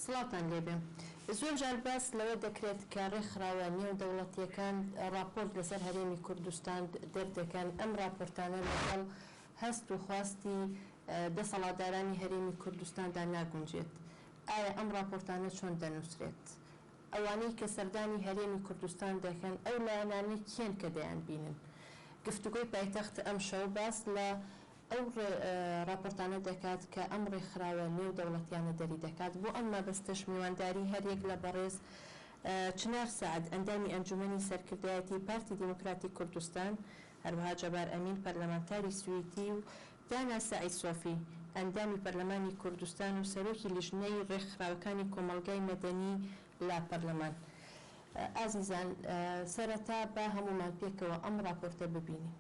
سڵاتان لێبێ زۆر جار باس لەوە دەکرێت کە ڕێکخراوە نێو دەوڵەتیەکان راپۆرت لەسەر هەرێمی کوردستان دەردەکەن ئەم راپۆرتانە لەگەڵ هەست و خواستی دەسەڵاتدارانی هەرێمی کوردستاندا ناگونجێت. ئایا ئەم راپۆرتانە چۆن دەنووسرێت؟ ئەوانەی کە سەردانی هەرێمی کوردستان دەکەن ئەو لایەنانەی کێن کە دەیان بینن؟ گفتوگۆی پایتەخت ئەم شەو باس لە ئەو راپۆرتانە دەکات کە ئەم ڕێکخراوە نێو دەوڵەتیانە دەری دەکات. بۆ ئەم مەبەستەش میوانداری هەرێک لە بەڕێز چنار سەعد ئەندامی ئەنجومەنی سەرکردایەتی پارتی دیموکراتی کوردستان، هەروەها جەبار ئەمین پەرلەمانتاری سویدی و دانا سەعید سۆفی ئەندامی پەرلەمانی کوردستان و سەرۆکی لیژنەی ڕێکخراوەکانی کۆمەڵگای مەدەنی لە پەرلەمان. ئازیزان، سەرەتا بە هەمومان پێکەوە ئەم راپۆرتە ببینی.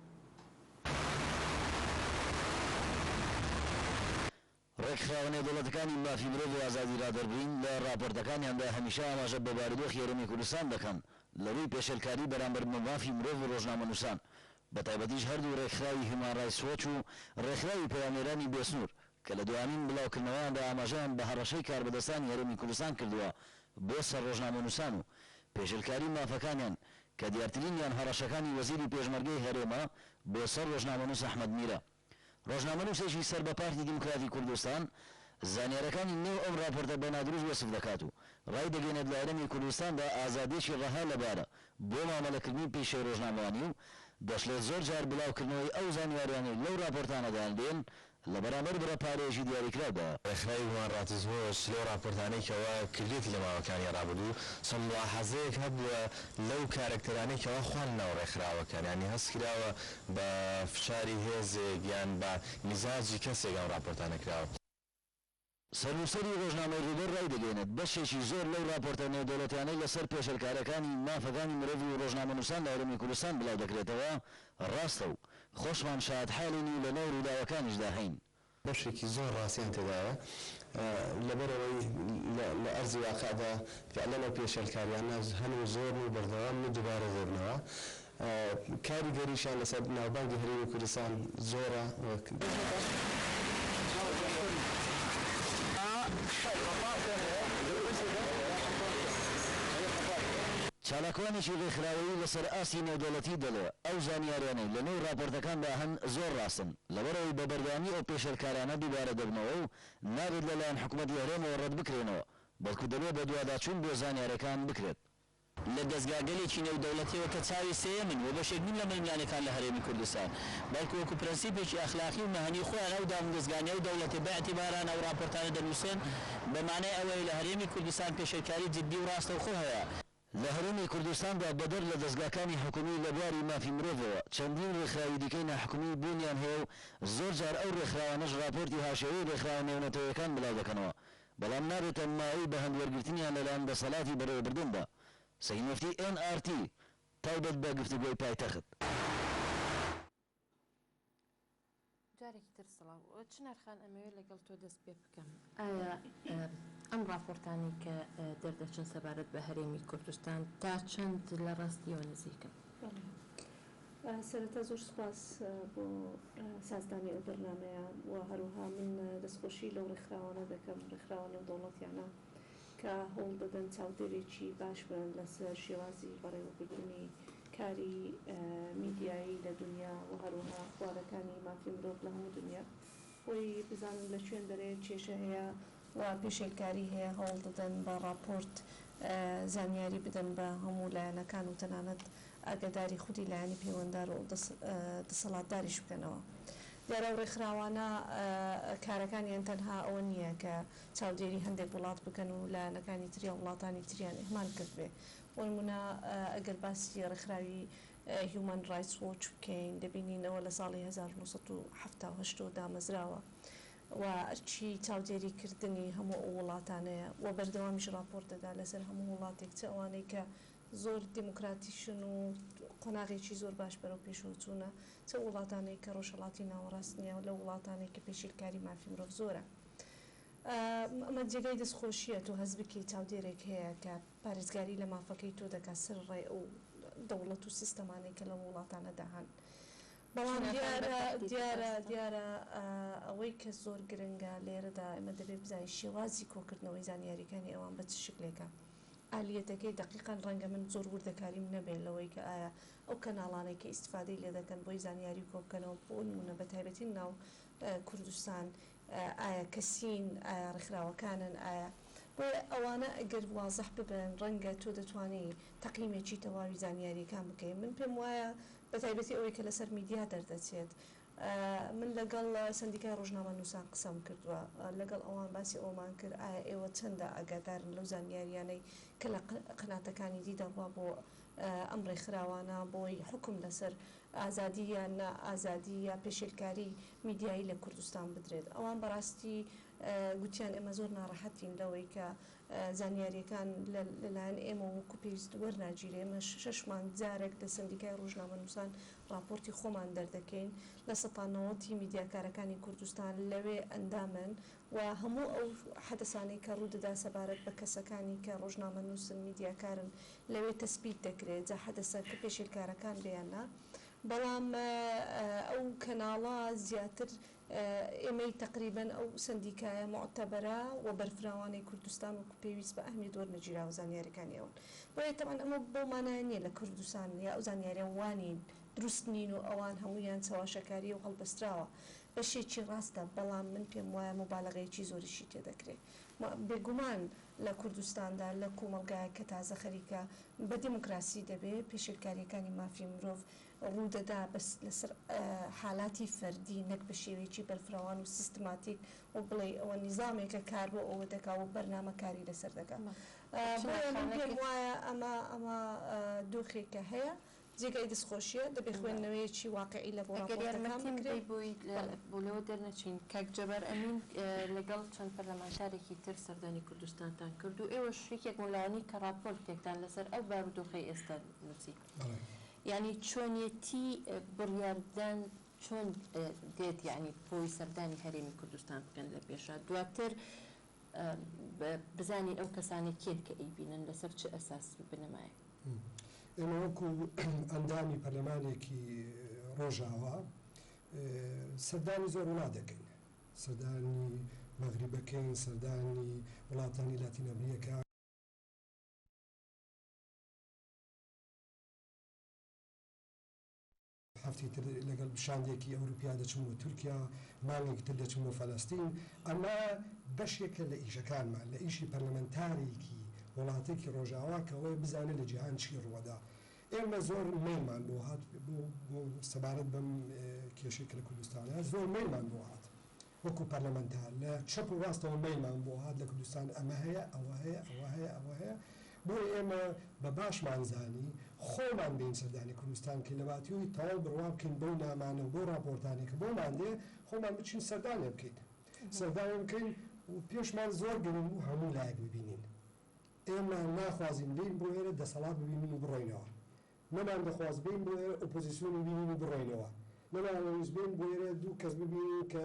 ڕێکخراوە نێودەوڵەتەکانی مافی مرۆڤ و ئازادی رادەربووین لە راپۆرتەکانیاندا هەمیشە ئاماژە بە بارودۆخی هەرێمی کوردستان دەکەن لەرووی پێشێلکاری بەرامبەر بە مافی مرۆڤ و ڕۆژنامەنووسان، بە تایبەتیش هەردوو ڕێکخراوی هیومان ڕایتس وۆچ و ڕێکخراوی پەیامێرانی بێسنوور کە لە دوایین بڵاوکردنەوەیاندا ئاماژەیان بە هەڕەشەی کاربەدەستانی هەرێمی کوردستان کردووە بۆ سەر ڕۆژنامەنووسان و پێشێلکاری مافەکانیان کە دیارترینیان هەڕەشەکانی وەزیری پێشمەرگەی هەرێمە بۆ سەر ڕۆژنامەنووس ئەحمەد میرە. ڕۆژنامەنووسێکی سەر بە پارتی دیموکراتی کوردستان زانیارەکانی نێو ئەم راپۆرتە بە نادروست وەسف دەکات و ڕای دەگەێنێت لە هەرێمی کوردستاندا ئازادیەکی ڕەها لەبارە بۆ مامەلەکردنی پێشەی ڕۆژنامەوانی و دەشڵێت زۆر جار بڵاوکردنەوەی ئەو زانیاریانەی لەو راپۆرتانەدان دێن لە بەرامبەر برە پارێژی دیاریکراودا. ڕێکخراوی هیومان ڕایتس وۆچ لەو راپۆرتانەی کەەوە کردێتی لە ماوەکانی ڕابردوو چەند ملاحەزەیەک هەبووە لەو کارکتەرانەی کەەوە خوان ناو ڕێکخراوەکان، ینی هەست کراوە بە فشاری هێزێک یان بە میزاجی کەسێک ئەو راپۆرتانە کراوە. سەرنووسەری ڕۆژنامەی ڕووبەر ڕای دەگەێنێت بەشێکی زۆر لەو راپۆرتە نێودەوڵەتیانەی لەسەر پێشەلکارەکانی مافەکانی مرۆڤ و ڕۆژنامەنووسان لە هەرێمی کوردستان بڵاو دەکرێتەوە ڕاستە و خۆشمان شاد حاڵینی و لە نەو ڕووداوەکانیشدا هەین. بەشێکی زۆر ڕاستیان تێداوە لەبەرەوەی لە ئەرزی واقعدا فعلەنە پێشەلکاریانە هەنوو زۆر و بەردەوام و دووبارە زۆرنەوە. کاریگەریشان لەسەر ناوبانگی هەرێمی کوردستان زۆرە. چالاکوانێکی ڕێکخراوەیی لەسەر ئاسی نێودەوڵەتی دەڵێ ئەو زانیاریانەی لە نێو راپۆرتەکاندا هەن زۆر ڕاستن لەبەرەوەی بە بەردەوامی ئەو پێشەلکارانە دووبارە دەبنەوە و نابێت لەلایەن حکوومەتی هەرێمەوە ڕەت بکرێنەوە، بەڵکو دەبێت بە دوواداچوون بۆ زانیاریەکان بکرێت. لە دەستگاگەلێکی نێودەوڵەتیەوە کە چاوی سێمن و بەشێک بوون لە مەلملانەکان لە هەرێمی کوردستان، بەڵکو وەکو پرەنسیپێکی ئەخلاقی و مەهەنی خۆیان ئەو دامودەستگانیە و دەوڵەتی بەئەتیباران ئەو راپۆرتانە دەنووسێن بەمانای ئەوەی لە هەرێمی کوردستان پێشەلکاری جددی و ڕاستەوخۆ هەیە. لە هەرێمی کوردستاندا بەدەر لە دەستگاکانی حکومی لە بواری مافی مرۆڤەوە چەندین ڕێکخراوی دیکەی ناحکومی بوونیان هەیە و زۆر جار ئەو ڕێکخراوانەش راپۆرتی هاشەوەی ڕێکخراوە نێونەتەوەیەکان بڵاو دەکەنەوە، بەڵام نابێتە ماوەی بە هەندوەرگرتنیان لەلایەن دەسەڵاتی بەڕێوەبردندا. سەید موفتی NRT تایبەت بە گفتوگۆی پایتەخت. جارێکی تر سڵاو چنارخان ئەمەوێت لەگەڵ تۆ دەست پێ بکەم. ئایا ئەم راپۆرتانی کە دەردەچن سەبارەت بە هەرێمی کوردستان تا چەند لە ڕاستیەوە نزیکن؟ سەرەتا زۆر سوپاس بۆ سازدانی ئەو بەرنامەیە و هەروەها من دەستخۆشی لەو ڕێکخراوانە دەکەم، ڕێکخراوە نێودەوڵەتیانە کە هەوڵ دەدەن چاودێرێکی باش بن لەسەر شێوازی بەڕێوەبردننی کاری میدیایی لە دنیا و هەروەها خوارەکانی مافی مرۆڤ لە هەموو دنیا خۆی بزانن لە شوێن دەرێت کێشە هەیە و پێشێلکاری هەیە، هەوڵ دەدەن بە راپۆرت زانیاری بدەن بە هەموو لایەنەکان و تەنانەت ئاگاداری خودی لایەنی پەیوەنددار و دەسەڵاتداریش بکەنەوە. دیارە ڕێکخراوانە کارەکانیان تەنها ئەوە نییە کە چاودێری هەندێک وڵات بکەن و لایەنەکانی تریان وڵاتانی تریان ئێمان کرد بێ. بۆ نمونە ئەگەر باسی ڕێکخراوی هیومان ڕایتس وۆچ بکەین دەبینینەوە لە ساڵی 1970 دامەزراوە و چی چاودێریکردنی هەموو ئەو وڵاتانەیە و بەردەوامیش راپۆرت دەدا لەسەر هەموو وڵاتێک چ ئەوانەی کە زۆر دیموکراتیشن و قۆناغێکی زۆر باش بەرەو پێشەوە چوونە، چە وڵاتانەی کە ڕۆژهەڵاتی ناوەڕاستنیە و لە وڵاتانێک کە پێشێلکاری مافی مرۆڤ زۆرە. ئەمە جێگای دەستخۆشیە تۆ هەز بکەی چاودێرێک هەیە کە پارێزگاری لە مافەکەی تۆ دەکات سەر ڕێ ئەو دەوڵەت و سیستەمانێک کە لە وڵاتانەدا هەن بەڵام دیارە ئەوەی کە زۆر گرنگە لێرەدا ئێمە دەبێت بزای شێوازی کۆکردنەوەی زانیاریەکانی ئەوان بە چ شکلێکە ئالیەتەکەی دقیقان ڕەنگە من زۆر وردەکاریم نەبێت لەوەی کە ئایا ئەو کەناڵانەی کە ئیسفادەی لێ دەکەن بۆی زانیاری کۆبکەنەوە بۆ نمونە بە تایبەتی ناو کوردستان ئایا کەسین ئایا ڕێکخراوەکانن ئایا بۆیە ئەوانە ئەگەر وازەح ببن ڕەنگە تۆ دەتوانێت تەقیمێکی تەواوی زانیاریەکان بکەین من پێم وایە بە تایبەتی ئەوەی کە لەسەر میدیا دەردەچێت من لەگەڵ سندیکای ڕۆژنامە نووسان قسەم کردووە لەگەڵ ئەوان باسی ئەومان کرد ئایا ئێوە چەندە ئاگادارن لەو زانیاریانەی کە لە قناتەکانی دیدەڕوا بۆ ئەم ڕێکخراوانە بۆی حکم لەسەر ئازادی یان ئازادی یا پێشێلکاری میدیایی لە کوردستان بدرێت ئەوان بەڕاستی گوتیان ئێمە زۆر ناڕەحەتین لەوەی کە زانیاریەکان لەلایەن ئێمە وەکو پێویست وەرناگیرێ ئێمە 6 مانگ جارێک لە سندیکای ڕۆژنامە نووسان راپۆرتی خۆمان دەردەکەین لە 190 میدیاکارەکانی کوردستان لەوێ ئەندامن و هەموو ئەو حەدەسانەی کە ڕوودەدا سەبارەت بە کەسەکانی کە ڕۆژنامە نووسن میدیاکارن لەوێ تەسبیت دەکرێت جا حەدەسە کە پێشێلکارەکان بیاننا بەڵام ئەو کەناڵە زیاتر ئێمەی تقریبن ئەو سندیکایە معتەبەرە و بەرفراوانەی کوردستان وەکو پێویست بە ئەهمیەت وەرنەگیراوە زانیاریەکانی ئەون بۆیە تەمان ئەمە بۆمانایە نییە لە کوردستان یا ئەو زانیاریان وانین دروست نین و ئەوان هەمویان چاواشەکاری و هەڵبەستراوە بەشێکی ڕاستە بەڵام من پێم وایە مبالغەیەکی زۆریشی تێدەکرێت بێگومان لە کوردستاندا لە کۆمەلگایە کە تازە خەریکە بە دیموکراسی دەبێت پێشێلکاریەکانی مافی مرۆڤ ڕوودەدا بەس لەسەر حالاتی فەردی نەک بە شێوەیەکی بەرفراوان و سیستماتیک و بڵێ ئەوە نیزامێکە کار بۆ ئەوە دەکا و بەرنامەکاری لەسەر دەکا بۆیە من پێم وایە ئەمە دۆخێکە هەیە جێگای دەستخۆشیە دەبێت خوێندنەوەیەکی واقعی لە بۆ ڕاپۆرتەکان بۆ لەوە دەرنەچین کاک جەبار ئەمین لەگەڵ چەند پەرلەمانتارێکی تر سەردانی کوردستانتان کرد و ئێوە شوێکێک وڵانی کە راپۆرتێکتان لەسەر ئەو بارودۆخەی ئێستا نووسی یعنی چۆنیەتی بڕیاردان چۆن دێت یعنی بۆی سەردانی هەرێمی کوردستان بکەن لە پێشە دواتر بزانین ئەو کەسانی کێن کە ئەیبینن لەسەر چه ئەساس بنەمایە ئێمە وەکو ئەندامی پەرلەمانێکی ڕۆژاوا سەردانی زۆر وڵا دەکەین سەردانی مەغریبەکەین سەردانی وڵاتانی لاتین ئەمریکا هەفتی تر لەگەڵ شاندێکی ئەوروپیا دەچم بۆ تورکیا مانگێکی تر دەچم بۆ فەلەستین ئەمە بەشێکە لە ئیشەکانمان لە ئیشی پەرلەمەنتارێکی وڵاتێکی ڕۆژاوا کەەوەی بزانێت لە جیهان چی ڕوەدا ئێمە زۆر مێمان بۆ هات بۆ سەبارەت بەم کێشەی لە کوردستانە زۆر مێمان بۆ هات وەکو پەرلەمەنتار لە چەپ و ڕاستەوە مێمان بۆ هات لە کوردستان ئەمە هەیە ئەوە هەیە ئەوە هەیە ئەوە هەیە بۆی ئێمە بە باشمانزانی خۆمان بین سەردانی کوردستان کە لەباتیۆی تەواو بڕوا بکەین بەو نامانە بۆ راپۆرتانی کە بۆمان دێ خۆمان بچین سەردانێ بکەین سەردانێ بکەین و پێشمان زۆر گرن و هەموو لایەک ببینین ئێمە ناخوازین بین بۆ ئێرە دەسەڵات ببینین و بڕۆینەوە نەمان دەخواست بین بۆ ئێرە ئۆپۆزیسیۆن ببینین و بڕۆینەوە نەمانویست بین بۆ ئێرە دوو کەس ببینین کە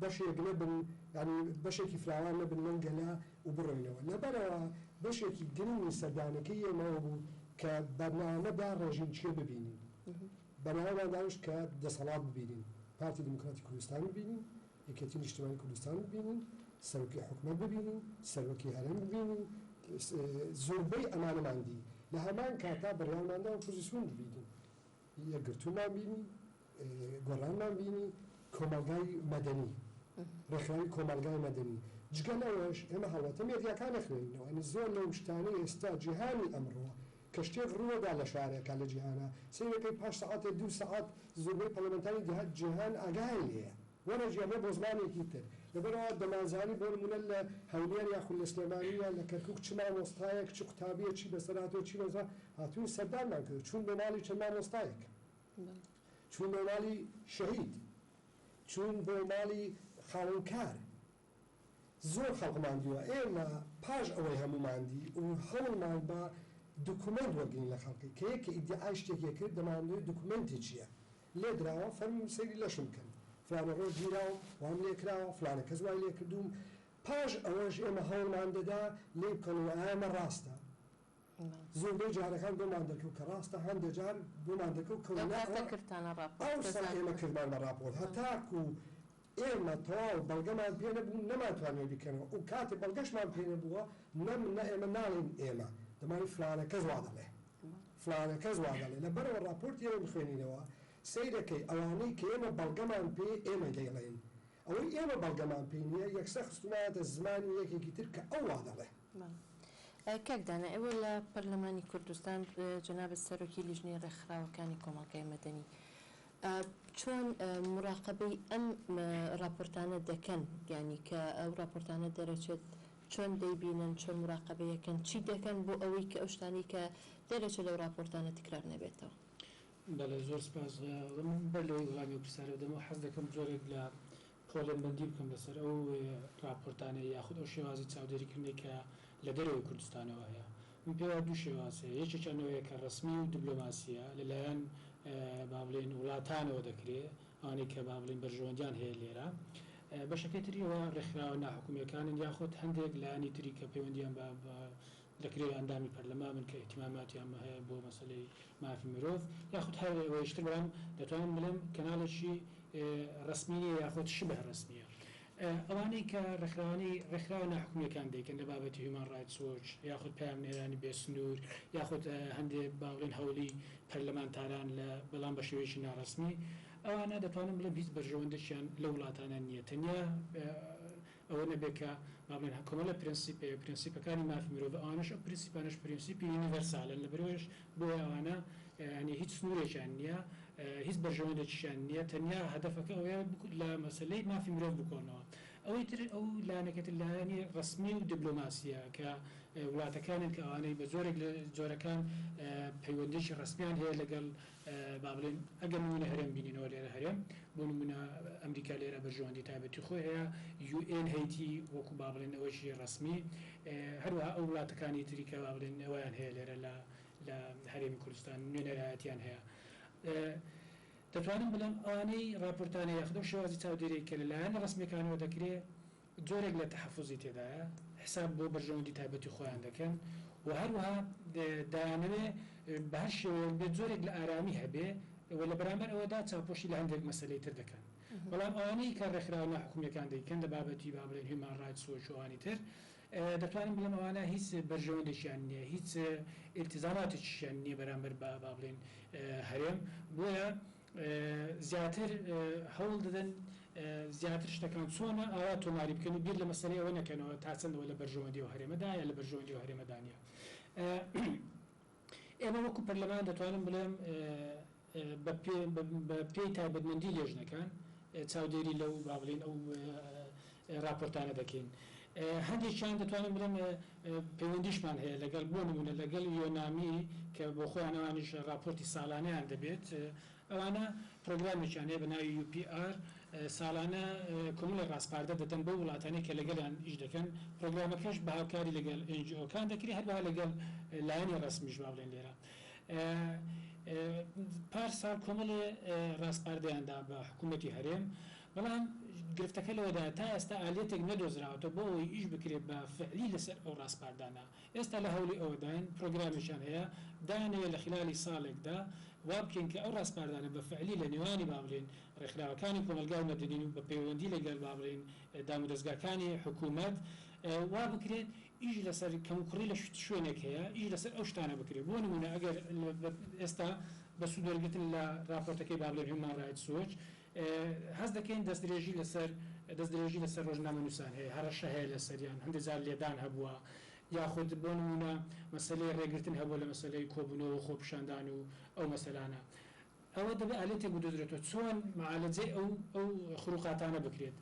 بەشێک نەبن ینی بەشێکی فراوان نەبن لەنگەلا و بڕۆینەوە لەبەرەوە بەشێکی گرنگی سەردانەکەی ئێمەوە بوو کە بەرنامەدا ڕێژین چێ ببینین بەناوەمان داوش کە دەسەڵات ببینین پارتی دموکراتی کوردستان ببینین یەکێتی نیشتیمانی کوردستان ببینین سەرۆکی حکومەت ببینین سەرۆکی هەرێم ببینین زۆربەی ئەمانەماندی لە هەمان کاتا بەڕیانماندا ئۆپۆزیسیۆن ببینین یەکگرتوومان بینی گۆڕانمان بینی کۆمەلگای مەدەنی ڕێکخراوی کۆمەلگای مەدەنی جگە لەوەش ئێمە هەڵەتە مێدیاکان نەخوێنینەوە ئەنی زۆر لەو شتانەی ئێستا جیهانی ئەمڕۆ کە شتێک ڕووەدا لە شارێکە لە جیهانە سەیرەکەی 5 سەعات 2 سەعات زۆربەی پەرلەمەنتاری جیهان ئاگای لێیە وەرە ژیانە بۆ زمانێکی تر لەبەرەوە دەمازانی بۆ نمونە لە هەولێر یا خولە سلێمانیە لە کەرکووک چ مامۆستایەک چ قوتابیە چی بەسەرهاتوە چی بەزا هاتوون سەردانمان کرد چوون بە ماڵی چەند مامۆستایەک چوون بە ماڵی شەهید چوون بۆ ماڵی خاوەنکار زۆر خەڵقمان دیوە ئێمە پاش ئەوەی هەموماندی و هەوڵمان بە دوکومنت وەرگین لە خەڵکی کە یەکە ئیدعای شتێکی کرد دەمانوێت دوکومنتی چییە لێ درراوە فەرمی سەیری لەشم بکەن فلانە ڕۆژ گیراوە وام لێکراوە فلانە کەس وای لێ کردوم پاش ئەوەش ئێمە هەوڵمان دەدا لێ بکەن و ئەمە ڕاستە زۆربەی جارەکان بۆمان دەکەوت کە ڕاستە هەندێک جار بۆمان دەکەوت کەوتانە ئەوسا ئێمە کردمان بە راپۆرت هەتاکو ئێمە تەواو بەڵگەمان پێ نەبوو نەماتوانێت بکەنەوە و کاتێ بەڵگەشمان پێ نەبووە نە ئێمە ناڵێن ئێمە دەمانی فلانە کەس وا دەڵێ فلانە کەس وا دەڵێ لەبەرەوە راپۆرت ئێمە بخوێنینەوە سەیرەکەی ئەوانەی کە ئێمە بەڵگەمان پێ ئێمە دەیڵێن ئەوەی ئێمە بەڵگەمان پێ نییە یەکسەر خستومایەتە زمانی یەکێکی تر کە ئەو وا دەڵێ کاکدانە ئێوە لە پەرلەمانی کوردستان جەنابەت سەرۆکی لیژنەی ڕێکخراوەکانی کۆمەڵگەی مەدەنی چۆن مراقبەی ئەم راپۆرتانە دەکەن یعنی کە ئەو راپۆرتانە دەرەچێت چۆن دەیبینن چۆن مراقبەیەکەن چی دەکەن بۆ ئەوەی کە ئەو شتانی کە دەرەچێت لەو راپۆرتانە تکرار نەبێتەوە بەڵێ زۆر سپاس بەر لەوەی وڵامی پرسیارە دەمەوە حەز دەکەم زۆرێک لە پرۆبلێمبەندی بکەم لەسەر ئەو راپۆرتانەی یاخود ئەو شێوازی چاودێریکردنی کە لە دەرەوەی کوردستانەوە هەیە من پێوا دوو شێوازە یەکێکیانەوەیە کە ڕسمی و دیبلۆماسیە لەلایەن با بڵێن وڵاتانەوە دەکرێت ئەوانەی کە با بڵێن بەرژەوەندیان هەیە لێرە بەشەکەی تریەوە ڕێکخراوە ناحکومیەکانن یاخود هەندێک لایەنی تری کە پەیوەندیان بە دەکرێت ئەندامی پەرلەمان من کە ئیتیماماتیان هەیە بۆ مەسەلەی مافی مرۆڤ یاخود هەر ئەوەیشتر بەڵام دەتوانم بڵێم کەناڵێکی ڕسمی نیە یاخود شبه ڕسمیە ئەوانەی کە ڕێکخراوە ناحکومیەکان دەیکەن لە بابەتی هیومان ڕایتس وۆچ یاخود پامنێرانی بێسنوور یاخود هەندێک باڵێن هەوڵی پەرلەمانتاران لە بەڵام بە شێوەیەکی ناڕسمی ئەوانە دەتوانم بڵێم هیچ بەرژەوەندەشیان لە وڵاتانە نییە تەنیا ئەوە نەبێت کە بابڵێن کۆمەڵە پرینسیپەکانی مافی مرۆڤ ئەوانەش ئەو پرینسیپانش پرینسیپی یونیڤەرسالن لەبەرەوەش بۆ ئەوانە ینی هیچ سنوورێکیان نییە هیچ بەرژەوەندێکیان نییە تەنیا هەدەفەکە ئەوەیە لە مەسەلەی مافی مرۆڤ بکۆنەوە ئەوەی تر ئەو لایەنەکەت لایەنی ڕسمی و دیبلۆماسیە کە وڵاتەکانن کە ئەوانەی بە زۆرێک لە جۆرەکان پەیوەندیشی ڕسمیان هەیە لەگەڵ با بڵێن ئەگەر نمونە هەرێم بینینەوە لێرە هەرێم بۆ نمونە ئەمریکا لێرە بەرژەوەندی تایبەتی خۆی هەیە UN هەیتی وەکو با بڵێن ئەوەشی ڕسمی هەروەها ئەو وڵاتەکانی تری کە با بڵێن ئەویان هەیە لێرە لە هەرێمی کوردستان نوێنەرایەتیان هەیە دەتوانم بڵێم ئەوانەی راپۆرتانە یاخود شێوازی چاودێری کە لەلایەن ڕسمیەکانەوە دەکرێت جۆرێک لە تەحەفوزی تێدایە حساب بۆ بەرژەوەندی تایبەتی خۆیان دەکەن و هەروەها دایانەوێ بە هەر شێوەیەک بێت زۆرێک لە ئارامی هەبێ و لە بەرامبەر ئەوەدا چاپۆشی لە هەندێک مەسەلەی تر دەکەن بەڵام ئەوانەی کە ڕێکخراوە ناحکومیەکان دەیکەن لە بابەتی با بڵێن هیومان ڕایتس وۆچ و ئەوانی تر دەتوانم بڵێم ئەوانە هیچ بەرژەوەندێکیان نییە هیچ ئیلتیزاماتێکیان نییە بەرامبەر با بڵێن هەرێم بۆیە زیاتر هەوڵ دەدەن زیاتر شتەکان چۆنە ئاوا تۆماری بکەن و بیر لە مەسەلەی ئەوە نەکەنەوە تا چەندەوە لە بەرژەوەندی و هەرێمەدا یا لە بەرژەوەندی و هەرێمەدانە ئێمە وەکو پەرلەمان دەتوانم بڵێم بە پێی تایبەتمەندی لێژنەکان چاودێری لەو با بڵێن ئەو راپۆرتانە دەکەین هەندێکیان دەتوانم بڵێم پەیوەندیشمان هەیە لەگەڵ بۆ نمونە لەگەڵ یۆنامی کە بۆ خۆیان ئەوانیش راپۆرتی ساڵانەیان دەبێت ئەوانە پرۆگرامێکیان هەیە بە ناوی UPR ساڵانە کۆمەڵی ڕاستپاردە دەدەن بۆ وڵاتانەی کە لەگەڵیان ئیش دەکەن پرۆگرامەکەش بە هاوکاری لەگەڵ NGOکان دەکرێت هەروەها لەگەڵ لایەنی ڕسمیش با بڵێن لێرە پارسال کۆمەڵی ڕاستپاردەیاندا بە حکوومەتی هەرێم بەڵام گرفتەکە لەوەدا تا ئێستا ئالێتێک نەدۆزراوەتە بۆ ئەوەی ئیش بکرێت بە فعلی لەسەر ئەو ڕاستپاردانە ئێستا لە هەوڵی ئەوەداین پرۆگرامیشان هەیە دایانەوێت لە خلالی ساڵێکدا وا بکەین کە ئەو ڕاستپاردانە بە فعلی لە نێوانی با بڵێن ڕێکخراوەکانی کۆمەلگای مەدەنی و بە پەیوەندی لەگەڵ با بڵێن دامودەستگاکانی حکوومەت وا بکرێت ئیش لەسەر کەموکڕی لە شوێنێک هەیە ئیش لەسەر ئەو شتانە بکرێت بۆ نمونە ئەگەر ئێستا بە سوودوەرگرتن لە راپۆرتەکەی با بڵێن هیومان ڕایتس وۆچ هەز دەکەین دەستدرێژی لەسەر ڕۆژنامە نووسان هەیە هەرەشە هەیە لەسەریان هەندێک جار لێدان هەبووە یاخود بۆ نمونە مەسەلەی ڕێگرتن هەبووە لە مەسەلەی کۆبوونەوە و خۆپیشاندان و ئەو مەسەلانە ئەوە دەبێت ئالێتێک بدۆزرێتەوە چۆن معالەجەی ئەو خروقاتانە بکرێت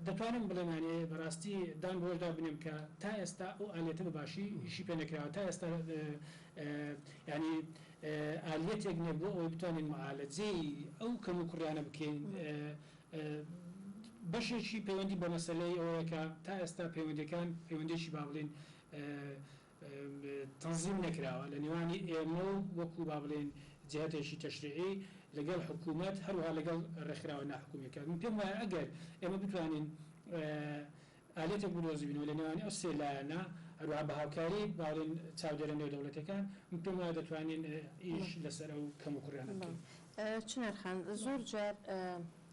دەتوانم بڵێمانێ بەڕاستی دان بۆشدا بنێم کە تا ئێستا ئەو ئالێتە بەباشی هیچی پێ نەکراوە تا ئێستا ینی ئالێتێک نیە بۆ ئەوەی بتوانین معالەجەی ئەو کەم و کوڕیانە بکەین بەشێکی پەیوەندی بە مەسەلەی ئەوەیەکە تا ئێستا پەیوەندێکی با بڵێن تەنزیم نەکراوە لە نێوانی ئێمە و وەکو با بڵێن جهتێکی تەشریعی لەگەڵ حکوومەت هەروها لەگەڵ ڕێکخراوە ناحکومیەکان من پێم وایە ئەگەر ئێمە بتوانین ئالێتێک بودۆزی بینەوە لە نێوانی ئەو سێ لایەنە هەروەها بە هاوکاری باڵێن چاودێرە نێو دەوڵەتەکان پێم وایە دەتوانین ئیش لەسەر ئەو کەم و کوڕیانە بکەین. چنەرخان زۆر جار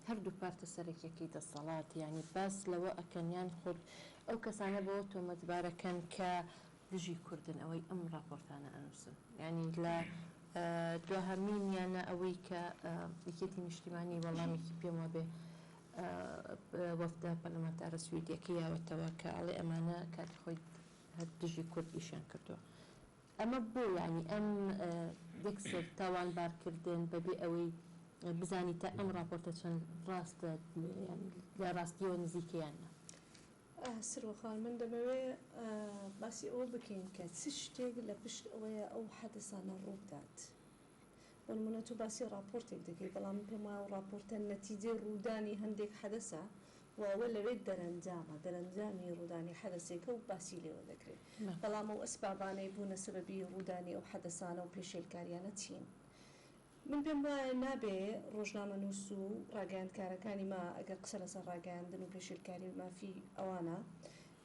هەردوو پارتە سەرەکیەکەی دەسەڵات ینی باس لەوە ئەکەنیان خۆت ئەو کەسانە بەوە تۆمەتبارەکەن کە دژی کوردن ئەوەی ئەم راپۆرتانە ئەنووسن ینی لە دوهەمینیانە ئەوەی کە یەکێتی نیشتیمانی وەڵامێکی پێم وابێ وەفدە پەرلەمانتارە سویدیەکە یاوەتەوە کە ئەڵێ ئەمانە کاتی خۆی دژی کورد ئیشیان کردووە. ئەمە بۆ ینی ئەم یەکسەر تاوانبارکردن بەبێ ئەوەی بزانی تا ئەم راپۆرتە چەند ڕاستە لە ڕاستیەوە نزیکەیانە. سروخان من دەمەوێ باسی ئەوە بکەین کە چ شتێک لە پشت ئەوەیە ئەو حەدەسانە ڕوودات. بۆنمونە تو باسی راپۆرتێک دەکەی بەڵام پێم وایە ئەو راپۆرتە نەتیجەی ڕوودانی هەندێک حەدەسە وەوە لەوێت دەرەنجامی ڕوودانی حەدەسێکە و باسی لێوە دەکرێت. بەڵام ئەو ئەسبابانەی بوونە سەبەبی ڕوودانی ئەو حەدەسانە و پێشێلکاریانە چین؟ من پێم وایە نابێ ڕۆژنامەنووس و ڕاگەیاندکارەکانی ما ئەگەر قسە لەسەر ڕاگەیاندن و پێشێلکاری مافی ئەوانە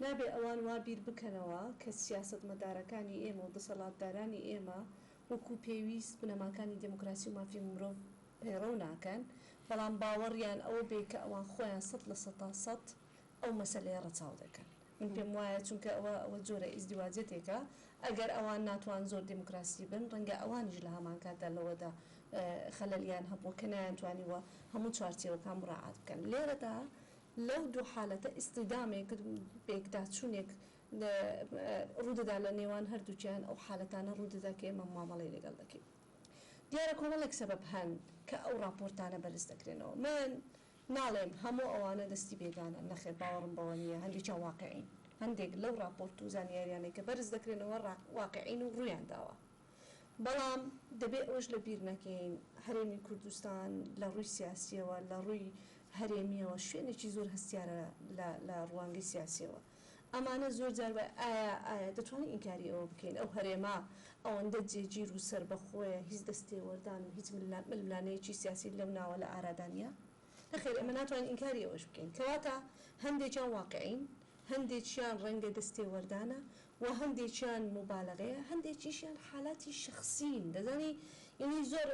نابێ ئەوان وابیر بکەنەوە کە سیاسەتمەدارەکانی ئێمە و دەسەڵاتدارانی ئێمە وەکو پێویست بنەماکانی دموکراسی و مافی مرۆڤ پەیڕەو ناکەن، بەڵام باوەڕیان ئەوە بێ کە ئەوان خۆیان 100% ئەو مەسەلەیە ڕەچاو دەکەن. من پێم وایە چونکە ئەوە جۆرە ئیزدیواجەتێکە ئەگەر ئەوان ناتوان زۆر دموکراسی بن ڕەنگە ئەوانیش لە هەمان کاتدا لەوەدا خەلەلیان هەبوو کە نایانتوانیوە هەموو چوارچێوەکان مراعات بکەن. لێرەدا لەو دوو حالەتە ئیستیدامێک پێکداچوونێک ڕوودەدا لە نێوان هەردووچیان ئەو حالەتانە ڕوودەدا کە ئێمە مامەڵی لەگەڵ دەکەین. دیارە کۆمەڵێک سەبەب هەن کە ئەو راپۆرتانە بەرز دەکرێنەوە. من ناڵێم هەموو ئەوانە دەستی بێگانە، نەخێر باوەڕم بەوە نییە، هەندێکیان واقعین. هەندێک لەو راپۆرت و زانیاریانەی کە بەرز دەکرێنەوە واقعین و ڕوویان داوە. بەڵام دەبێ ئەوش لە بیر نەکەین هەرێمی کوردستان لە ڕووی سیاسیەوە لە ڕووی هەرێمیەوە شوێنێکی زۆر هەستیارە لە ڕوانگەی سیاسیەوە. ئەمانە زۆر جار ئایا دەتوانین ئینکاری ئەوە بکەین ئەو هەرێما ئەوەندە جێگیر و سەر بەخۆیە هیچ دەستێوەردان و هیچ ململانەیەکی سیاسی لەو ناوە لە ئارادانیە؟ نەخێر ئێمە ناتوانین ئینکاری ئەوەش بکەین کەواتە هەندێکیان واقعین، هەندێکیان ڕەنگە دەستێوەردانە و هەندێکیان مبالغەیە، هەندێکیشیان حالاتی شخصین. دەزانی یعنی زۆر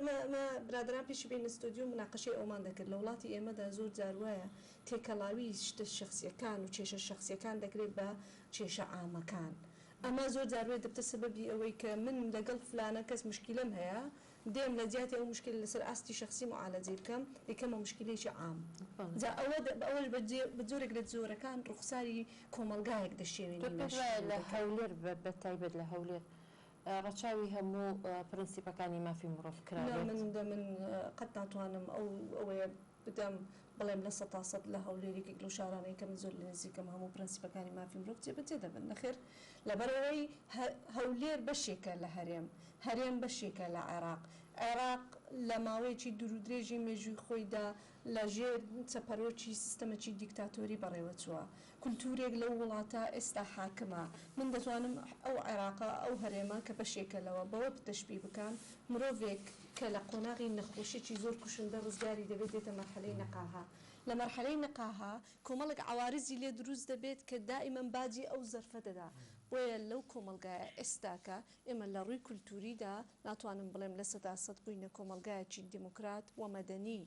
برادران پێشی بین ئستودیو مناقەشەی ئەومان دەکرد لە وڵاتی ئێمەدا زۆر جار وایە تێکەڵاوی شتە شخصیەکان و کێشە شخصیەکان دەکرێت بە کێشە عامەکان. ئەمە زۆر جاروێ دەبتە سەبەبی ئەوەی کە من لەگەڵ فلانە کەس مشکلم هەیە دێم لە جیاتی ئەو مشکل لەسەر ئاستی شخصی معالەجێ بکەم یەکەمە مشکلێکی عام. ئەوەش بە جۆرێک لە جۆرەکان ڕوخساری کۆمەلگایەک دەشێوێنی لە هەولێر بە تایبەت لە هەولێر ڕەچاوی هەموو پرەنسیپەکانی مافی مرۆڤ کراوێت. من قەت ناتوانم ئەوەیە بدەم بڵێم لە 100% لە هەولێرێکی لە شارانەی کە من زۆر لە نزیکەم هەموو پرەنسیپەکانی مافی مرۆڤ جێبەجێ دەبن. نەخێر لەبەرەوەی هەولێر بەشێکە لە هەرێم بەشێکە لە عێراق لە ماوەیەکی دوورودرێژی مێژووی خۆیدا لە ژێر چەپەرۆکی سیستەمەکی دیکتاتۆری بەڕێوە چووە. کولتورێک لەو وڵاتە ئێستا حاکمە. من دەتوانم ئەو عێراقا ئەو هەرێمە کە بەشێکە لەوە بەوە تەشبیه بکەم مرۆڤێک کە لە قۆناغی نەخۆشیی زۆر کوشندە ڕزگاری دەبێت دێتە مەرحەلەی نەقاها. لە مەرحەلەی نەقاها کۆمەڵێک عوارضی لێ دروست دەبێت کە دائیمەن باجی ئەو زەرفە دەدا. بۆیە لەو کۆمەلگایە ئێستاکە ئێمە لە ڕووی کولتوریدا ناتوانم بڵێم لە 100% بووینە کۆمەلگایەکی دیموکرات و مەدەنی.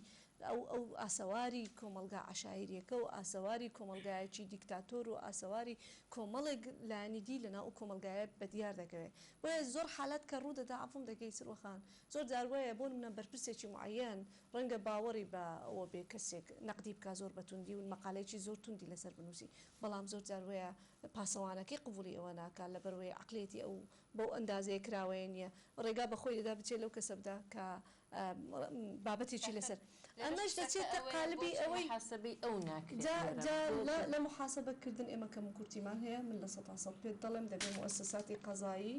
ئەو ئاسەواری کۆمەلگا عەشایریەکە و ئاسەواری کۆمەلگایەکی دیکتاتۆر و ئاسەواری کۆمەڵێک لایەنیدی لەناو ئەو کۆمەلگایە بەدیار دەکەوێت. بۆیە زۆر حالات کە ڕوودەدا عەفوم دەکەی سروخان زۆر جار وایە بۆ منە بەرپرسێکی معەیەن ڕەنگە باوەڕی بە ئەوە بێ کەسێک نەقدی بکە زۆر بەتوندی و مەقالەیەکی زۆر توندی لەسەر بنووسی، بەڵام زۆر جار وایە پاسەوانەکەی قبولی ئەوە ناکات لەبەرەوەی عەقلێتی ئەو بەو ئەندازەیە کراوەیە نییە ڕێگا بەخۆی دەدا بچێت لەو کەسە بدا کە بابەتێکی لەسەر ئەمەش دەچێتە قالبی ئەوەی حسەبی ئەو ناکرێت. لە محاسبەکردن ئێمە کەم کورتیمان هەیە من لە 100% پێت دەڵێم دەبێت مؤسساتی قەزایی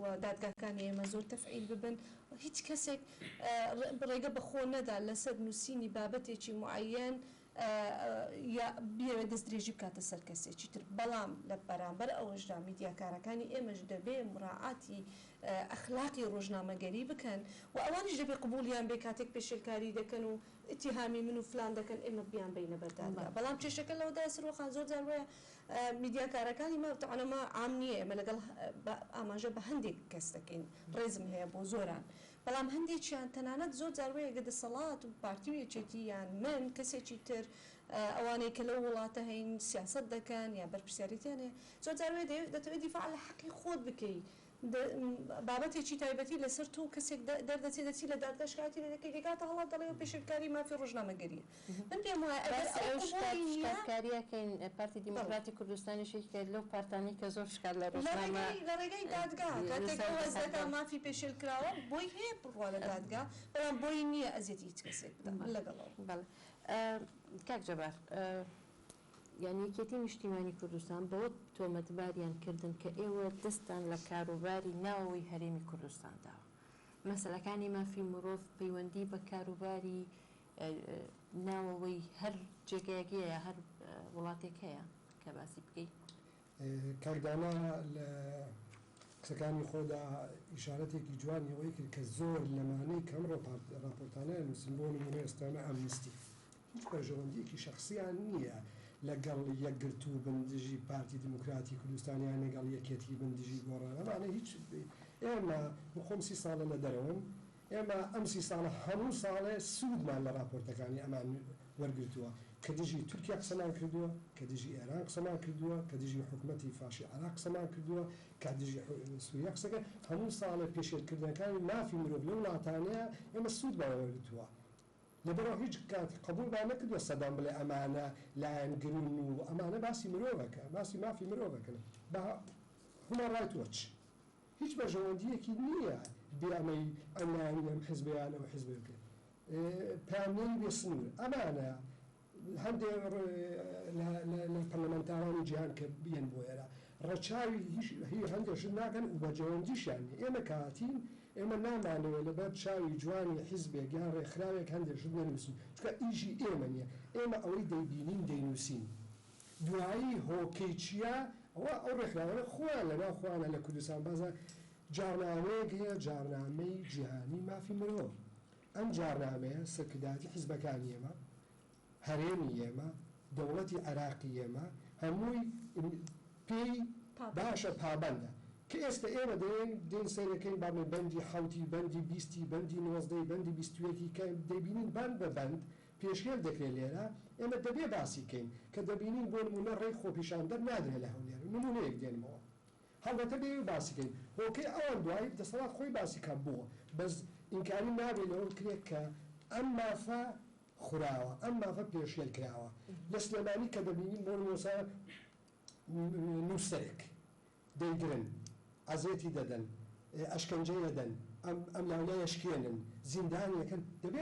و دادگاکانی ئێمە زۆر تەفعیل ببن. هیچ کەسێک ڕێگە بەخۆ نەدا لەسەر نووسینی بابەتێکی معەیەن یا بیاوێت دەست درێژی بکاتە سەر کەسێکی تر. بەڵام لە بەرامبەر ئەوەشدا میدیاکارەکانی ئێمەش دەبێت مراعاتی ئەخلاقی ڕۆژنامەگەری بکەن و ئەوانیش دەبێت قبولیان بێ کاتێک پێشێلکاری دەکەن و اتهامی من و فلان دەکەن ئێمە بیان بینە بەردادگا بەڵام کێشەکە لەوەدا سرۆخان زۆر جار وایە میدیاکارەکانی مەتەوانەمە عام نییە ئێمە لەگەڵ ئاماژە بە هەندێک کەس دەکەین ڕێزم هەیە بۆ زۆران بەڵام هەندێکیان تەنانەت زۆر جار وایە گەدەسەڵات و پارتیویەکێتی یان من کەسێکی تر ئەوانەی کە لەو وڵاتە هەین سیاست دەکەن یا بەرپرسیاریتیان هەیە زۆر جار وایە دەتەوێت دیفاع لە حەقی خۆت بکەیت بابەتێکی تایبەتی لەسەر تۆ کەسێک دەردەچێت دەچی لە دادگا شکایەتی لێ دەکەی دەکاتە هەڵات دەڵێ پێشکاری مافی ڕۆژنامەگەریە من پێم وایە ئەگەر ئەو شکایەتکاریەکەین پارتی دیموکراتی کوردستانیشی کرد لەو پارتانی کە زۆر شکات لە ڕۆژنامە لە ڕێگەی دادگا کاتێک ئەو هەزەکە مافی پێشێل کراوە بۆی هەیە بڕوا لە دادگا بەڵام بۆی نییە ئەزیەتی هیچ کەسێک لەگەڵەوە کاک جەبار یعنی یەکێتی نیشتیمانی کوردستان بەوە تۆمەتباریان کردن کە ئێوە دەستان لە کاروباری ناوەوەی هەرێمی کوردستان داوە مەسەلەکانی مافی مرۆڤ پەیوەندی بە کاروباری ناوەوەی هەر جێگایەکیە یا هەر وڵاتێک هەیە کە باسی بکەیت کاکدانا لە قسەکانی خۆدا ئیشارەتێکی جوانی ئەوەی کرد کە زۆر لەمانەی کەم راپۆرتانەیە نووسن بۆ نمونە ئێستانە ئەمنیستی هیچ بەرژەوەندیەکی شخصیان نییە لەگەڵ یەکگرتو بندژی پارتی دیموکراتی کوردستانیان لەگەڵ یەکێتی بندژی گۆڕانەمانە هیچ ئێمە خۆم 30 ساڵە لە دەرەوەم ئێمە ئەم 30 ساڵە هەموو ساڵێ سوودمان لە راپۆرتەکانی ئەمان وەرگرتووە کە دژی تورکیا قسەمان کردووە کە دژی ئێران قسەمان کردووە کە دژی حکوومەتی فاشی عراق قسەمان کردووە کە دژی سووریا قسەکە هەموو ساڵە پێشێلکردنەکانی مافی مرۆڤ لەو وڵاتانەیە ئێمە سوودمان وەرگرتووە لەبەرەوە هیچ کات قبولمان نەکردووە سەدام بڵێ ئەمانە لایەنگرن و ئەمانە باسی مرۆڤەکە باسی مافی مرۆڤەکەن بە هومان ڕایت وۆچ هیچ بەژەوەندیەکی نییە بێمەی ئەلایەنی ئەم حیزبیان ئەو حیزبەکە پامنەی بێسنوور ئەمانە هەندێک لە پەرلەمانتارانی جیهان کە بێن بۆ ئێرە ڕەچاوی هی هەندێکشت ناکەن و بەجەوەندیشیان ئێمە کاتین ئێمە نامانەوە لەبەر چاوی جوانی حیزبێک یان ڕێکخراوێک هەندێکشت نەنووسین چکە ئیژی ئێمە نییە ئێمە ئەوەی دەیبینین دەینووسین دوایی هۆکەی چییە ئەوە ئەو ڕێکخراوانە خۆیان لەناو خۆیانە لە کوردستان بازە جارنامەیەک هەیە جارنامەی جیهانی مافی مرۆڤ ئەم جارنامەیە سەرکرداتی حیزبەکانی ئێمە هەرێمی ئێمە دەوڵەتی عێراقی ئێمە هەمووی پێی باشە پابەندە کە ئێستا ئێمە دێن سەرەکەین باڵێ بەندی حوتی بەندی بیستی بەندی 19 بەندی 21 کە دەبینین بەند بە بەند پێشێل دەکرێت لێرە ئێمە دەبێ باسی کەین کە دەبینین بۆ نمونە ڕێی خۆپیشاندەر نادرێت لە هەولێر نمونەیەک دێنمەوە هەڵبەتە بێ باسی کەین هۆکەی ئەوان دوایی دەسەڵات خۆی باسی کە بووە بەس ئینکاری نابێت لەوە کرێت کە ئەم مافە خوراوە ئەم مافە پێشێل کراوە لە سلێمانی کە دەبینین بۆ نووسە نووسەرێک دەیگرن عزێتی دەدەن ئەشکەنجە دەدەن ئەم لاولای ئەشکێنن زیندانیەکەن دەبێ